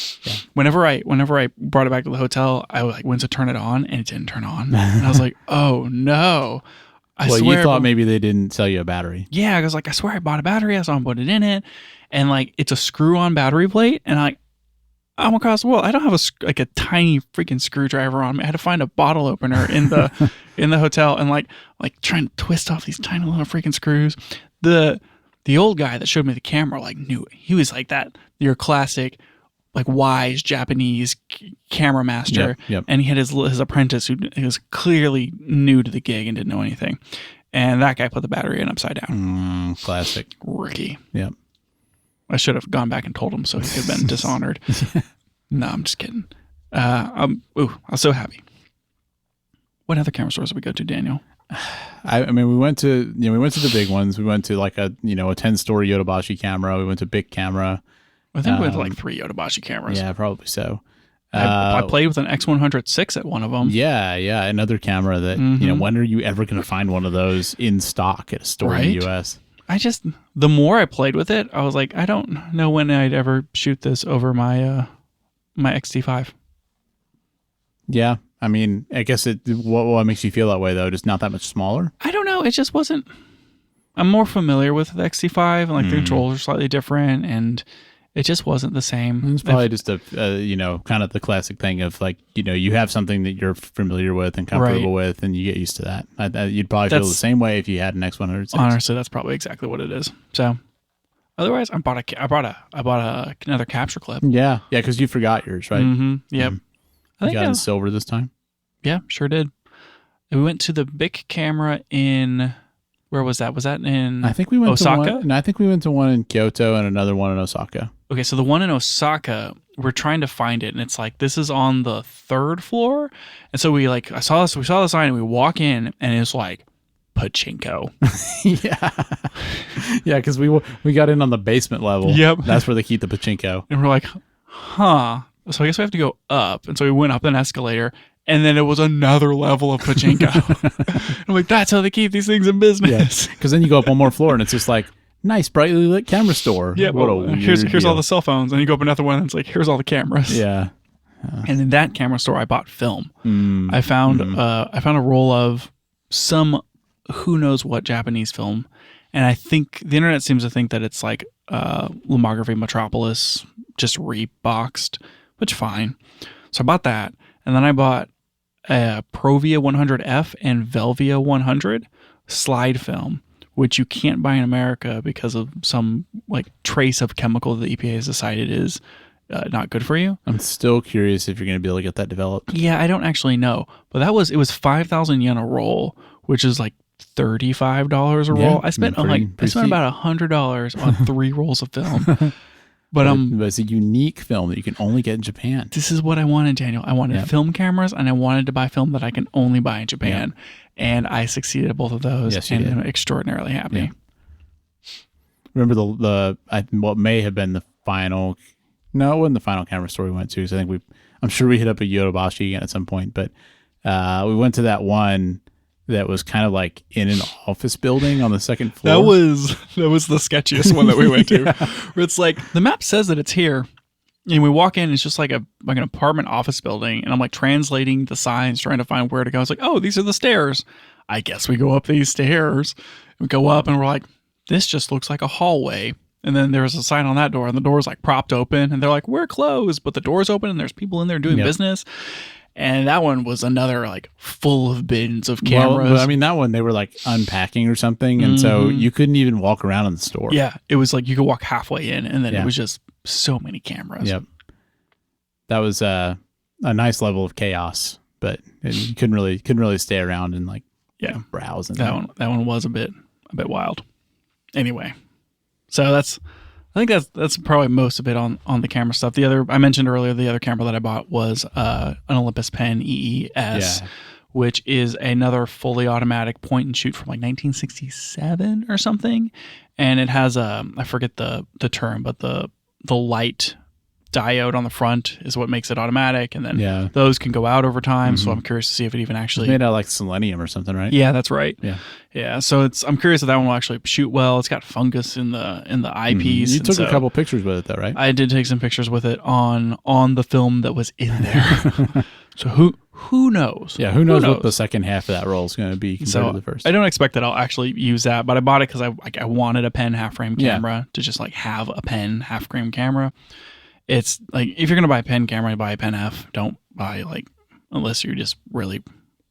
Whenever I brought it back to the hotel, I went to turn it on, and it didn't turn on. And I was like, oh no. I swear, you thought maybe they didn't sell you a battery. Yeah, I was like, I swear I bought a battery. I saw them put it in it, and like it's a screw-on battery plate, and I'm across the world. I don't have a tiny freaking screwdriver on me. I had to find a bottle opener in the in the hotel, and like trying to twist off these tiny little freaking screws. The old guy that showed me the camera knew it. He was like that, your classic, like wise Japanese camera master. Yep. And he had his apprentice who was clearly new to the gig and didn't know anything. And that guy put the battery in upside down. Classic. Ricky. Yep. I should have gone back and told him so he could have been dishonored. No, I'm just kidding. I was so happy. What other camera stores did we go to, Daniel? I mean, we went to the big ones. We went to like a 10-story Yodobashi camera. We went to Bic Camera. I think we went to like 3 Yodobashi cameras. Yeah, probably so. I played with an X100 at one of them. Yeah, another camera that when are you ever going to find one of those in stock at a store in the US? The more I played with it, I was like, I don't know when I'd ever shoot this over my my XT5. Yeah. I mean, I guess what makes you feel that way, though? Just not that much smaller? I don't know. It just wasn't... I'm more familiar with the XT5, and like the controls are slightly different, and it just wasn't the same. It's probably just a, kind of the classic thing of like, you have something that you're familiar with and comfortable with, and you get used to that. You'd probably feel the same way if you had an X100. Honestly, that's probably exactly what it is. So, otherwise, I bought another capture clip. Yeah, because you forgot yours, right? Yep. I think you got in silver this time? Yeah, sure did. We went to the Bic camera in... Where was that? Was that in I think we went Osaka? To one, I think we went to one in Kyoto and another one in Osaka. Okay, so the one in Osaka, we're trying to find it, and it's like, this is on the 3rd floor. And so we saw the sign, and we walk in, and it's like pachinko. Yeah, because we got in on the basement level. Yep. That's where they keep the pachinko. And we're like, huh. So I guess we have to go up. And so we went up an escalator, and then it was another level of pachinko. I'm like, that's how they keep these things in business. Because then you go up one more floor, and it's just like, nice, brightly lit camera store. Yeah, what a well, weird here's deal. all the cell phones. And you go up another one, and it's like, here's all the cameras. Yeah. And in that camera store, I bought film. I found a roll of some who knows what Japanese film, and I think the internet seems to think that it's like Lomography Metropolis, just reboxed, which fine. So I bought that, and then I bought a Provia 100F and Velvia 100 slide film, which you can't buy in America because of some like trace of chemical that the EPA has decided is not good for you. I'm still curious if you're going to be able to get that developed. Yeah, I don't actually know, but it was 5,000 yen a roll, which is like $35 a roll. I spent about $100 on 3 rolls of film. But it's a unique film that you can only get in Japan. This is what I wanted, Daniel. I wanted film cameras, and I wanted to buy film that I can only buy in Japan. And I succeeded at both of those. Yes, you and did. I'm extraordinarily happy. Yeah. Remember what may have been the final? No, it wasn't the final camera store we went to. So I'm sure we hit up a Yodobashi again at some point. But we went to that one that was kind of like in an office building on the second floor. That was the sketchiest one that we went to. Where it's like the map says that it's here, and we walk in, it's just like an apartment office building, and I'm like translating the signs, trying to find where to go. It's like, oh, these are the stairs. I guess we go up these stairs. We go up, and we're like, this just looks like a hallway. And then there's a sign on that door, and the door's like propped open, and they're like, we're closed, but the door's open, and there's people in there doing business. And that one was another like full of bins of cameras. Well, I mean, that one they were like unpacking or something, and so you couldn't even walk around in the store. Yeah, it was like you could walk halfway in, and then it was just so many cameras. Yep, that was a nice level of chaos, but you couldn't really stay around and like browse. And that one was a bit wild. Anyway, so I think that's probably most of it on the camera stuff. The other I mentioned earlier, the other camera that I bought was an Olympus Pen EES, which is another fully automatic point and shoot from like 1967 or something, and it has I forget the term, but the light diode on the front is what makes it automatic, and then those can go out over time. So I'm curious to see if it even actually it's made out of like selenium or something, right? Yeah, that's right. Yeah. So I'm curious if that one will actually shoot well. It's got fungus in the eyepiece. You took a couple pictures with it, though, right? I did take some pictures with it on the film that was in there. So who knows? Yeah, who knows what the second half of that roll is going to be compared to the first. I don't expect that I'll actually use that, but I bought it because I wanted a pen half frame camera to just like have a pen half frame camera. It's like if you're gonna buy a pen camera, buy a pen F. Don't buy unless you just really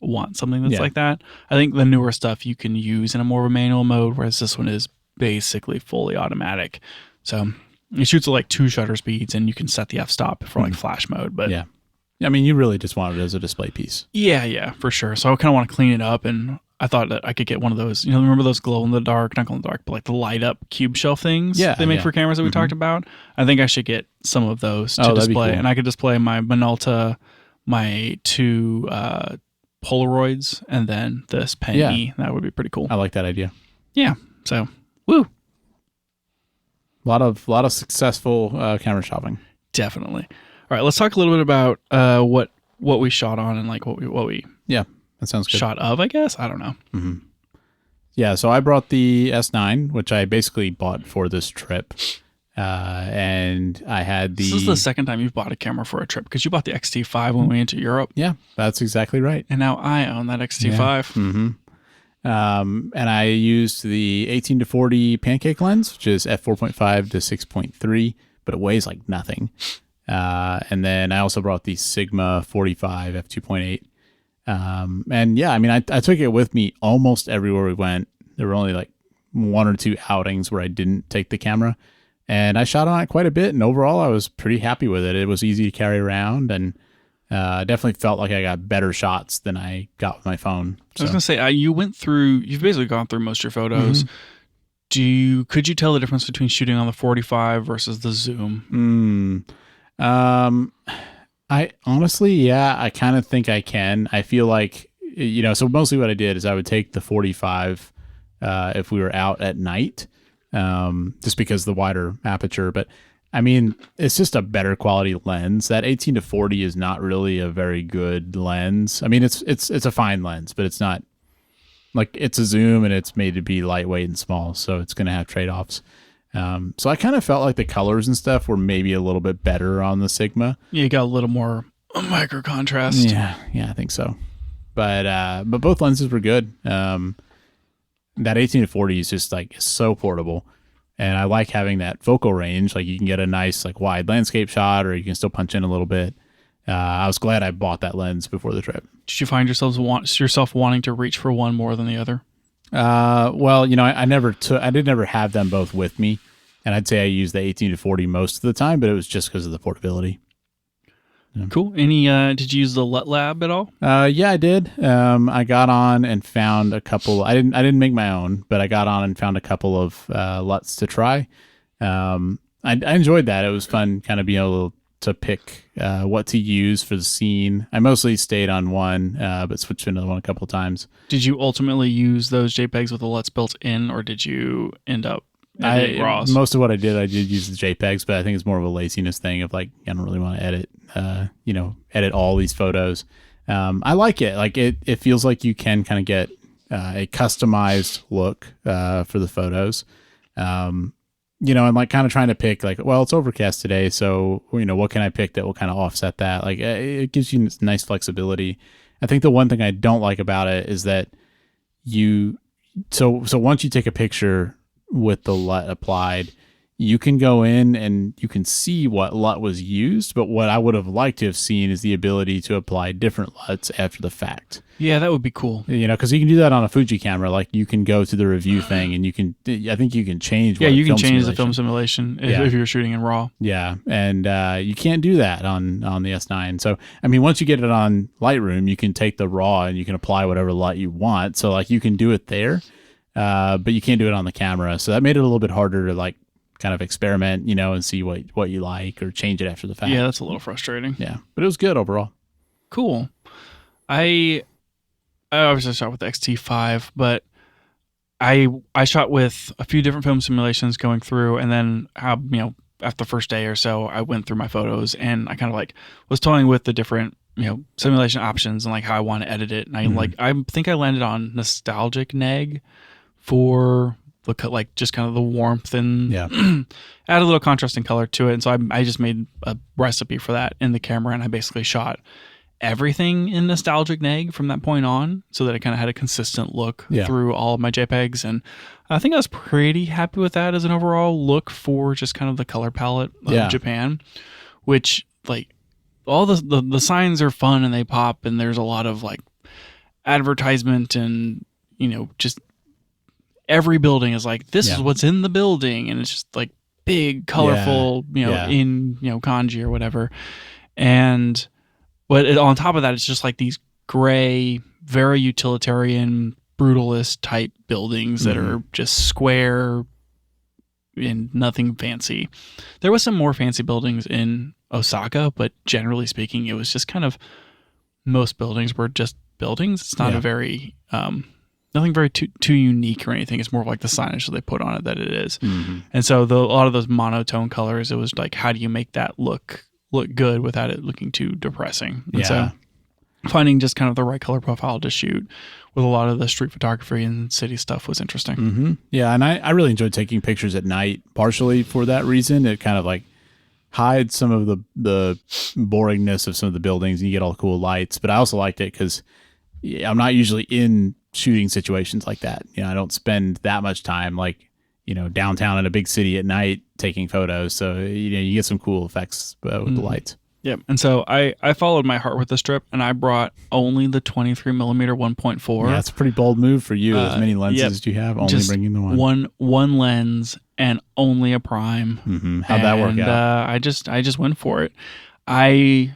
want something that's like that. I think the newer stuff you can use in a more of a manual mode, whereas this one is basically fully automatic. So it shoots at like 2 shutter speeds, and you can set the f-stop for like flash mode. But I mean, you really just want it as a display piece. Yeah, for sure. So I kind of want to clean it up, and I thought that I could get one of those. Remember those glow in the dark, not glow in the dark, but like the light up cube shelf things they make for cameras that we talked about. I think I should get some of those to display, and I could display my Minolta, my 2 Polaroids, and then this Pen E. That would be pretty cool. I like that idea. Yeah. So, woo. A lot of successful camera shopping. Definitely. All right, let's talk a little bit about what we shot on and like what we that sounds good. Shot of, I guess. I don't know. Mm-hmm. Yeah, so I brought the S9, which I basically bought for this trip, and I had the. This is the second time you've bought a camera for a trip because you bought the XT5 when we went to Europe. Yeah, that's exactly right. And now I own that XT5. Yeah. Mm-hmm. And I used the 18-40 pancake lens, which is f4.5 to 6.3, but it weighs like nothing. And then I also brought the Sigma 45 f2.8. And yeah, I mean, I took it with me almost everywhere we went. There were only like 1 or 2 outings where I didn't take the camera, and I shot on it quite a bit. And overall, I was pretty happy with it. It was easy to carry around, and definitely felt like I got better shots than I got with my phone. So. I was gonna say, you've basically gone through most of your photos. Mm-hmm. Could you tell the difference between shooting on the 45 versus the zoom? I honestly, I kind of think I can. I feel like so mostly what I did is I would take the 45 if we were out at night, just because the wider aperture. But I mean, it's just a better quality lens. That 18 to 40 is not really a very good lens. I mean, it's a fine lens, but it's not like, it's a zoom and it's made to be lightweight and small, so it's going to have trade-offs. So I kind of felt like the colors and stuff were maybe a little bit better on the Sigma. Yeah, you got a little more micro contrast. Yeah, I think so. But both lenses were good. That 18 to 40 is just like so portable, and I like having that focal range. Like, you can get a nice like wide landscape shot, or you can still punch in a little bit. I was glad I bought that lens before the trip. Did you find yourself wanting to reach for one more than the other? Well, I did never have them both with me, and I'd say I used the 18 to 40 most of the time, but it was just because of the portability. Yeah. Cool. Any? Did you use the LUT Lab at all? Yeah, I did. I got on and found a couple. I didn't make my own, but I got on and found a couple of LUTs to try. I enjoyed that. It was fun, kind of being able to pick what to use for the scene. I mostly stayed on one, but switched to another one a couple of times. Did you ultimately use those JPEGs with the LUTs built in, or did you end up editing RAWs? Most of what I did use the JPEGs, but I think it's more of a laziness thing of like, I don't really want to edit all these photos. I like it. Like, it feels like you can kind of get a customized look for the photos. And like kind of trying to pick like, well, it's overcast today, so what can I pick that will kind of offset that? Like, it gives you nice flexibility. I think the one thing I don't like about it is that so once you take a picture with the LUT applied, you can go in and you can see what LUT was used, but what I would have liked to have seen is the ability to apply different LUTs after the fact. Yeah, that would be cool. Because you can do that on a Fuji camera. Like, you can go to the review thing and I think you can change. Yeah, you can change the film simulation if you're shooting in RAW. Yeah, and you can't do that on the S9. So, I mean, once you get it on Lightroom, you can take the RAW and you can apply whatever LUT you want. So, like, you can do it there, but you can't do it on the camera. So that made it a little bit harder to, like, kind of experiment, and see what you like or change it after the fact. Yeah, that's a little frustrating. Yeah, but it was good overall. Cool. I obviously shot with the X-T5, but I shot with a few different film simulations going through, and then after the first day or so, I went through my photos and I kind of like was toying with the different simulation options and like how I want to edit it. And I think I landed on nostalgic neg for like just kind of the warmth and add a little contrasting color to it. And so I just made a recipe for that in the camera, and I basically shot everything in nostalgic neg from that point on, so that I kind of had a consistent look through all of my JPEGs. And I think I was pretty happy with that as an overall look for just kind of the color palette of Japan, which like all the signs are fun and they pop, and there's a lot of like advertisement and just every building is like, this is what's in the building, and it's just like big, colorful, in kanji or whatever. And but on top of that, it's just like these gray, very utilitarian, brutalist type buildings that are just square and nothing fancy. There was some more fancy buildings in Osaka, but generally speaking, it was just kind of, most buildings were just buildings. It's not a very nothing very too unique or anything. It's more of like the signage that they put on it that it is. And so a lot of those monotone colors, it was like, how do you make that look good without it looking too depressing? And so finding just kind of the right color profile to shoot with a lot of the street photography and city stuff was interesting. Yeah, and I really enjoyed taking pictures at night, partially for that reason. It kind of like hides some of the boringness of some of the buildings, and you get all the cool lights. But I also liked it because I'm not usually in shooting situations like that. I don't spend that much time like downtown in a big city at night taking photos, so you get some cool effects with the lights. Yep. And so I followed my heart with this trip, and I brought only the 23mm 1.4. Yeah, it's a pretty bold move for you. As many lenses as you have, only just bringing the one lens and only a prime. How'd that work out? I just went for it. I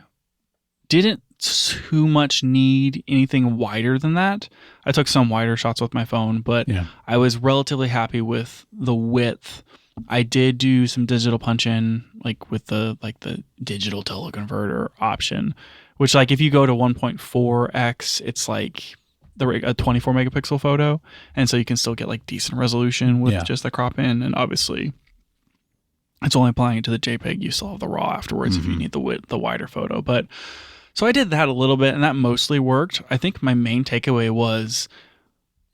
didn't too much need anything wider than that. I took some wider shots with my phone, but I was relatively happy with the width. I did do some digital punch in, like with the digital teleconverter option, which like if you go to 1.4x, it's like a 24 megapixel photo, and so you can still get like decent resolution with Yeah. just the crop in, and obviously it's only applying it to the JPEG. You still have the RAW afterwards if you need the wider photo. But so I did that a little bit, and that mostly worked. I think my main takeaway was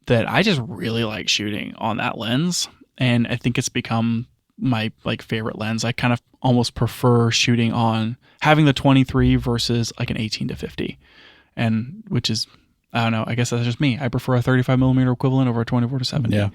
that I just really like shooting on that lens, and I think it's become my like favorite lens. I kind of almost prefer shooting on having the 23 versus like an 18 to 50, and which is, I don't know, I guess that's just me. I prefer a 35 millimeter equivalent over a 24 to 70. Yeah.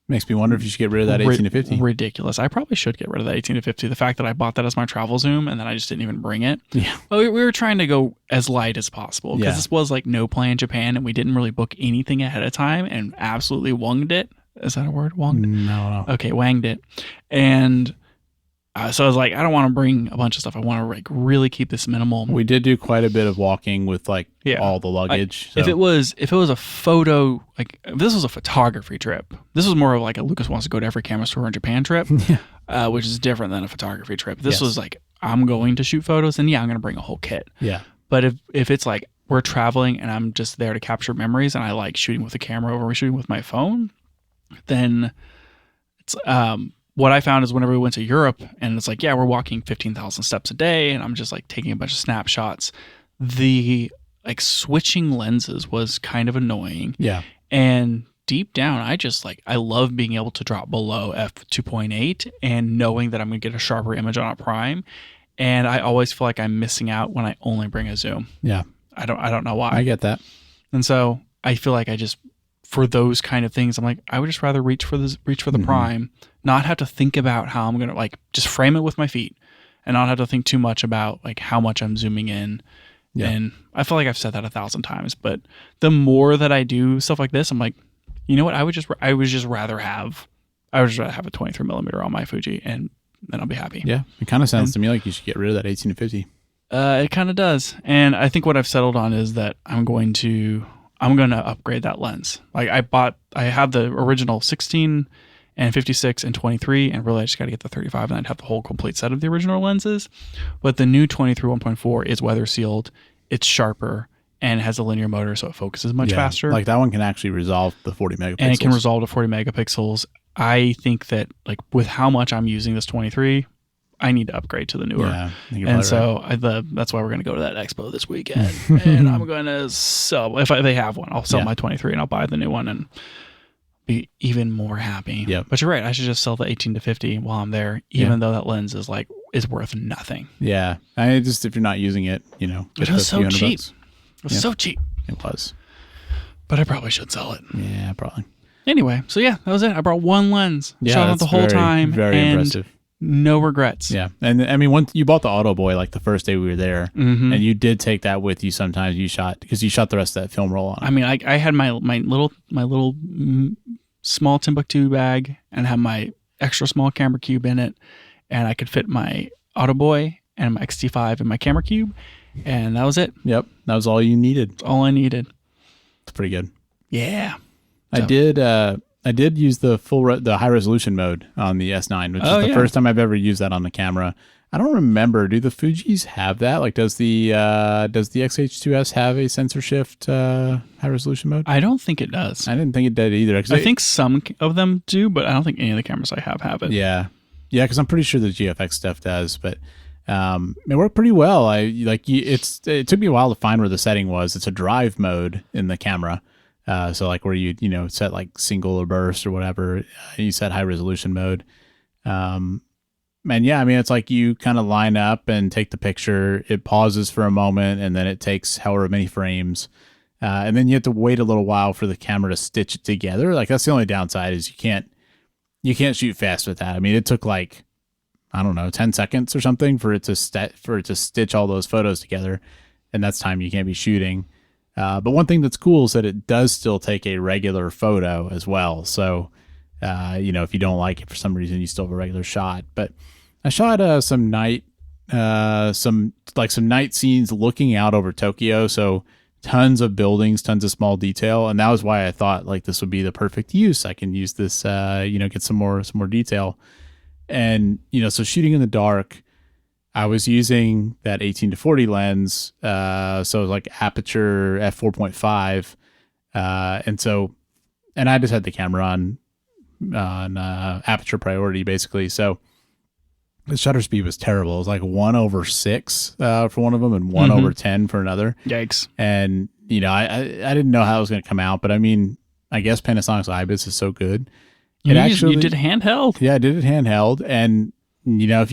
Makes me wonder if you should get rid of that 18 to 50. Ridiculous. I probably should get rid of that 18 to 50. The fact that I bought that as my travel zoom and then I just didn't even bring it. Yeah. Well, we were trying to go as light as possible because Yeah. this was like no play in Japan, and we didn't really book anything ahead of time and absolutely wunged it. Is that a word? Wunged? No. Okay, wanged it. And so I was like, I don't want to bring a bunch of stuff. I want to like really keep this minimal. We did do quite a bit of walking with like Yeah. all the luggage. If it was a photo, like if this was a photography trip, this was more of like a Lucas wants to go to every camera store in Japan trip, which is different than a photography trip. This Yes. was like, I'm going to shoot photos, and yeah, I'm going to bring a whole kit. Yeah. But if it's like we're traveling and I'm just there to capture memories, and I like shooting with a camera over shooting with my phone, then it's what I found is whenever we went to Europe and it's like, yeah, we're walking 15,000 steps a day, and I'm just like taking a bunch of snapshots, the like switching lenses was kind of annoying. Yeah. And deep down, I love being able to drop below f2.8 and knowing that I'm going to get a sharper image on a prime. And I always feel like I'm missing out when I only bring a zoom. Yeah. I don't know why. I get that. And so I feel like for those kind of things, I'm like, I would just rather reach for the prime, not have to think about how I'm going to like just frame it with my feet and not have to think too much about like how much I'm zooming in. Yeah. And I feel like I've said that 1,000 times, but the more that I do stuff like this, I'm like, you know what? I would just rather have a 23 millimeter on my Fuji, and then I'll be happy. Yeah. It kind of sounds to me like you should get rid of that 18 to 50. It kind of does. And I think what I've settled on is that I'm going to upgrade that lens. Like I have the original 16 and 56 and 23, and really I just got to get the 35, and I'd have the whole complete set of the original lenses. But the new 23 1.4 is weather sealed, it's sharper, and has a linear motor, so it focuses much faster. Like that one can actually resolve the 40 megapixels. And it can resolve to 40 megapixels. I think that like with how much I'm using this 23, I need to upgrade to the newer. Yeah, and so that's why we're going to go to that expo this weekend. And I'm going to sell, if they have one, I'll sell my 23 and I'll buy the new one and be even more happy. Yep. But you're right. I should just sell the 18 to 50 while I'm there, even though that lens is worth nothing. Yeah. I just, if you're not using it, It was so cheap. It was so cheap. It was. But I probably should sell it. Yeah, probably. Anyway, so yeah, that was it. I brought one lens, shot it the whole time. Very and impressive. No regrets. Yeah. And I mean, once you bought the Auto Boy, like the first day we were there, Mm-hmm. and you did take that with you sometimes, because you shot the rest of that film roll on. I mean, I had my little small Timbuktu bag and had my extra small camera cube in it, and I could fit my Auto Boy and my XT5 in my camera cube, and that was it. Yep. That was all you needed. That's all I needed. It's pretty good. Yeah. I did use the the high resolution mode on the S9, which is the first time I've ever used that on the camera. I don't remember. Do the Fujis have that? Like, does the X-H2S have a sensor shift high resolution mode? I don't think it does. I didn't think it did either. I think some of them do, but I don't think any of the cameras I have it. Yeah, because I'm pretty sure the GFX stuff does, but it worked pretty well. It took me a while to find where the setting was. It's a drive mode in the camera. So like where you set like single or burst or whatever, you set high resolution mode. And yeah, I mean, it's like you kind of line up and take the picture, it pauses for a moment, and then it takes however many frames. And then you have to wait a little while for the camera to stitch it together. Like that's the only downside is you can't shoot fast with that. I mean, it took like, I don't know, 10 seconds or something for it to stitch all those photos together. And that's time you can't be shooting. But one thing that's cool is that it does still take a regular photo as well. So, if you don't like it for some reason, you still have a regular shot. But I shot some night scenes looking out over Tokyo. So tons of buildings, tons of small detail. And that was why I thought like this would be the perfect use. I can use this, get some more detail. And, so shooting in the dark, I was using that 18 to 40 lens, so like aperture f4.5, And I just had the camera on aperture priority basically. So the shutter speed was terrible. It was like 1/6 for one of them and 1/10 for another. Yikes. And, I didn't know how it was going to come out, but I mean, I guess Panasonic's IBIS is so good. You did handheld. Yeah, I did it handheld. And, if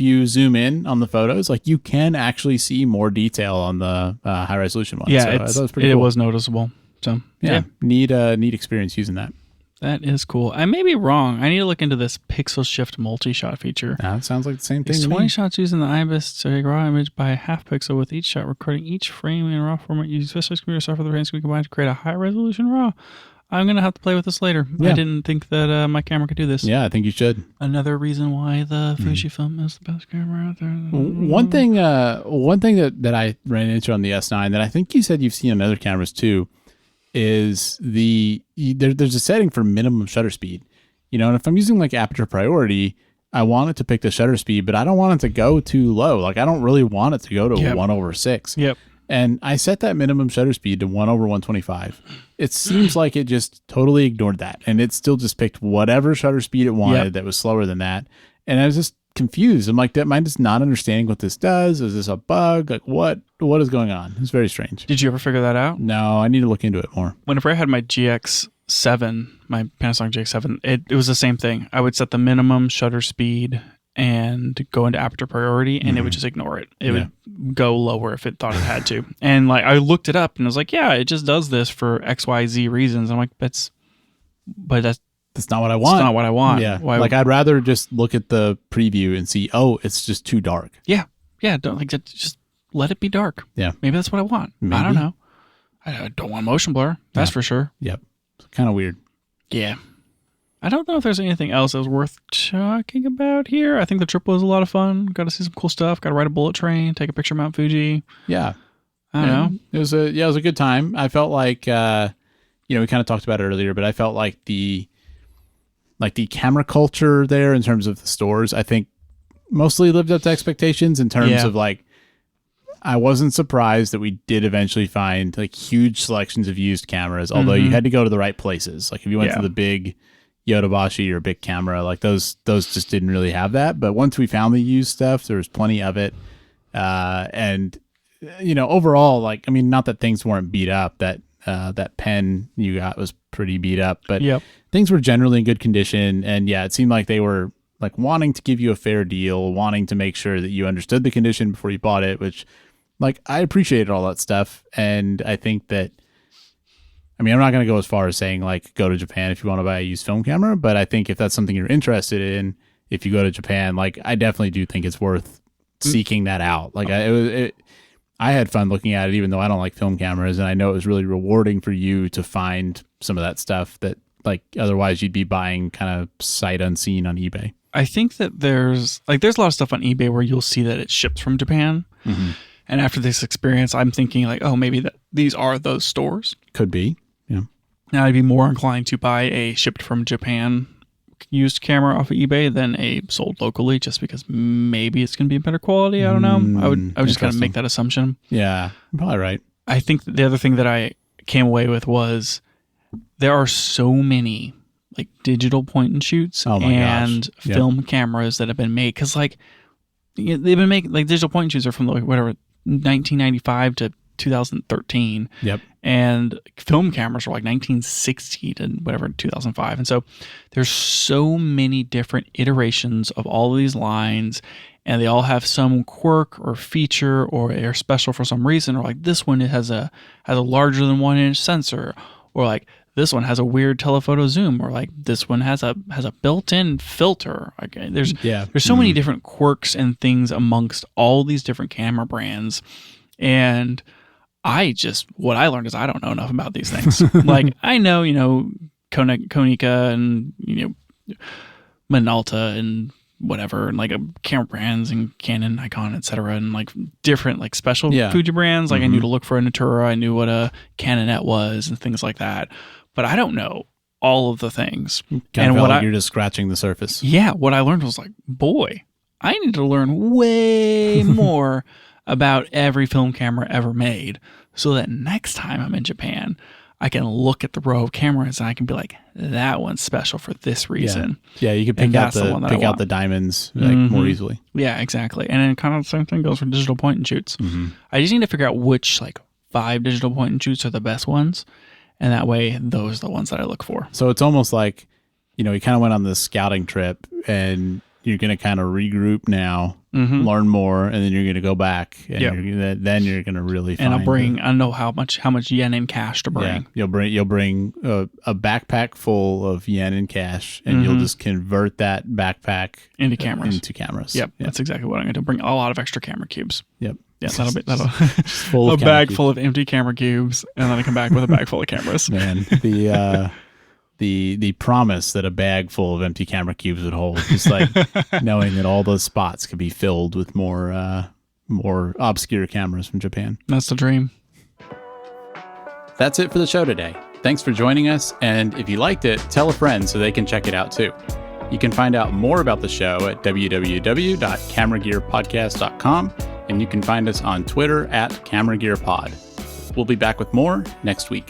you zoom in on the photos, like you can actually see more detail on the high resolution one. Yeah, so I thought it was pretty it cool. was noticeable. So yeah. Neat experience using that. That is cool. I may be wrong. I need to look into this pixel shift multi-shot feature. That sounds like the same thing It's to 20 me. shots using the IBIS to take a raw image by a half pixel with each shot, recording each frame in raw format using specialized computer software the frames can be combined to create a high-resolution raw. I'm going to have to play with this later. Yeah. I didn't think that my camera could do this. Yeah, I think you should. Another reason why the Fujifilm is the best camera out there. One thing that I ran into on the S9 that I think you said you've seen on other cameras too is there's a setting for minimum shutter speed. And if I'm using like aperture priority, I want it to pick the shutter speed, but I don't want it to go too low. Like I don't really want it to go to 1/6. Yep. And I set that minimum shutter speed to 1/125. It seems like it just totally ignored that. And it still just picked whatever shutter speed it wanted that was slower than that. And I was just confused. I'm like, am I just not understanding what this does? Is this a bug? Like what is going on? It's very strange. Did you ever figure that out? No, I need to look into it more. Whenever I had my GX7, my Panasonic GX7, it was the same thing. I would set the minimum shutter speed and go into aperture priority, and it would just ignore it. It would go lower if it thought it had to. And like I looked it up, and I was like, yeah, it just does this for XYZ reasons. I'm like, that's not what I want. That's not what I want. Yeah. I'd rather just look at the preview and see, it's just too dark. Yeah. Yeah. Just let it be dark. Yeah. Maybe that's what I want. Maybe. I don't know. I don't want motion blur. That's for sure. Yep. It's kind of weird. Yeah. I don't know if there's anything else that was worth talking about here. I think the trip was a lot of fun. Got to see some cool stuff. Got to ride a bullet train, take a picture of Mount Fuji. Yeah. I don't know. It was a good time. I felt like, we kind of talked about it earlier, but I felt like the camera culture there in terms of the stores, I think mostly lived up to expectations in terms of like, I wasn't surprised that we did eventually find like huge selections of used cameras, although you had to go to the right places. Like if you went to the big Yodobashi or big camera, like those just didn't really have that. But once we found the used stuff, there was plenty of it. And overall, like, I mean, not that things weren't beat up, that pen you got was pretty beat up, but things were generally in good condition. And yeah, it seemed like they were like wanting to give you a fair deal, wanting to make sure that you understood the condition before you bought it, which like I appreciated all that stuff. And I think that, I mean, I'm not going to go as far as saying like go to Japan if you want to buy a used film camera, but I think if that's something you're interested in, if you go to Japan, like I definitely do think it's worth seeking that out. Like I had fun looking at it, even though I don't like film cameras, and I know it was really rewarding for you to find some of that stuff that like otherwise you'd be buying kind of sight unseen on eBay. I think that there's a lot of stuff on eBay where you'll see that it ships from Japan. Mm-hmm. And after this experience, I'm thinking like, oh, maybe these are those stores. Could be. Yeah. Now I'd be more inclined to buy a shipped from Japan used camera off of eBay than a sold locally, just because maybe it's going to be better quality. I don't know. I would just kind of make that assumption. Yeah, you're probably right. I think the other thing that I came away with was there are so many like digital point and shoots and film cameras that have been made, because like they've been making like digital point and shoots are from like whatever 1995 to 2013. Yep. And film cameras were like 1960 to whatever 2005. And so there's so many different iterations of all of these lines, and they all have some quirk or feature, or are special for some reason, or like this one has a larger than 1 inch sensor, or like this one has a weird telephoto zoom, or like this one has a built-in filter. Like there's so many different quirks and things amongst all these different camera brands. And what I learned is I don't know enough about these things. Like I know, Konica and, Minolta and whatever, and like camera brands and Canon, Nikon, etc., and like different like special Fuji brands. Like I knew to look for a Natura, I knew what a Canonet was and things like that. But I don't know all of the things. Kind of felt like you're just scratching the surface. Yeah, what I learned was like, boy, I need to learn way more about every film camera ever made, so that next time I'm in Japan, I can look at the row of cameras and I can be like, that one's special for this reason. Yeah, you can pick out the diamonds like more easily. Yeah, exactly. And then kind of the same thing goes for digital point and shoots. I just need to figure out which like 5 digital point and shoots are the best ones. And that way, those are the ones that I look for. So it's almost like, you kind of went on this scouting trip and you're going to kind of regroup now, learn more, and then you're going to go back, and then you're going to really find. And I know how much yen in cash to bring. Yeah, you'll bring a backpack full of yen in cash, and you'll just convert that backpack into cameras. Yep, that's exactly what I'm going to do. Bring a lot of extra camera cubes. Yep. Yeah, that'll full a bag full of empty camera cubes, and then I come back with a bag full of cameras. Man, the promise that a bag full of empty camera cubes would hold, just like knowing that all those spots could be filled with more obscure cameras from Japan. That's the dream. That's it for the show today. Thanks for joining us, and if you liked it, tell a friend so they can check it out too. You can find out more about the show at www.cameragearpodcast.com, and you can find us on Twitter @CameraGearPod. We'll be back with more next week.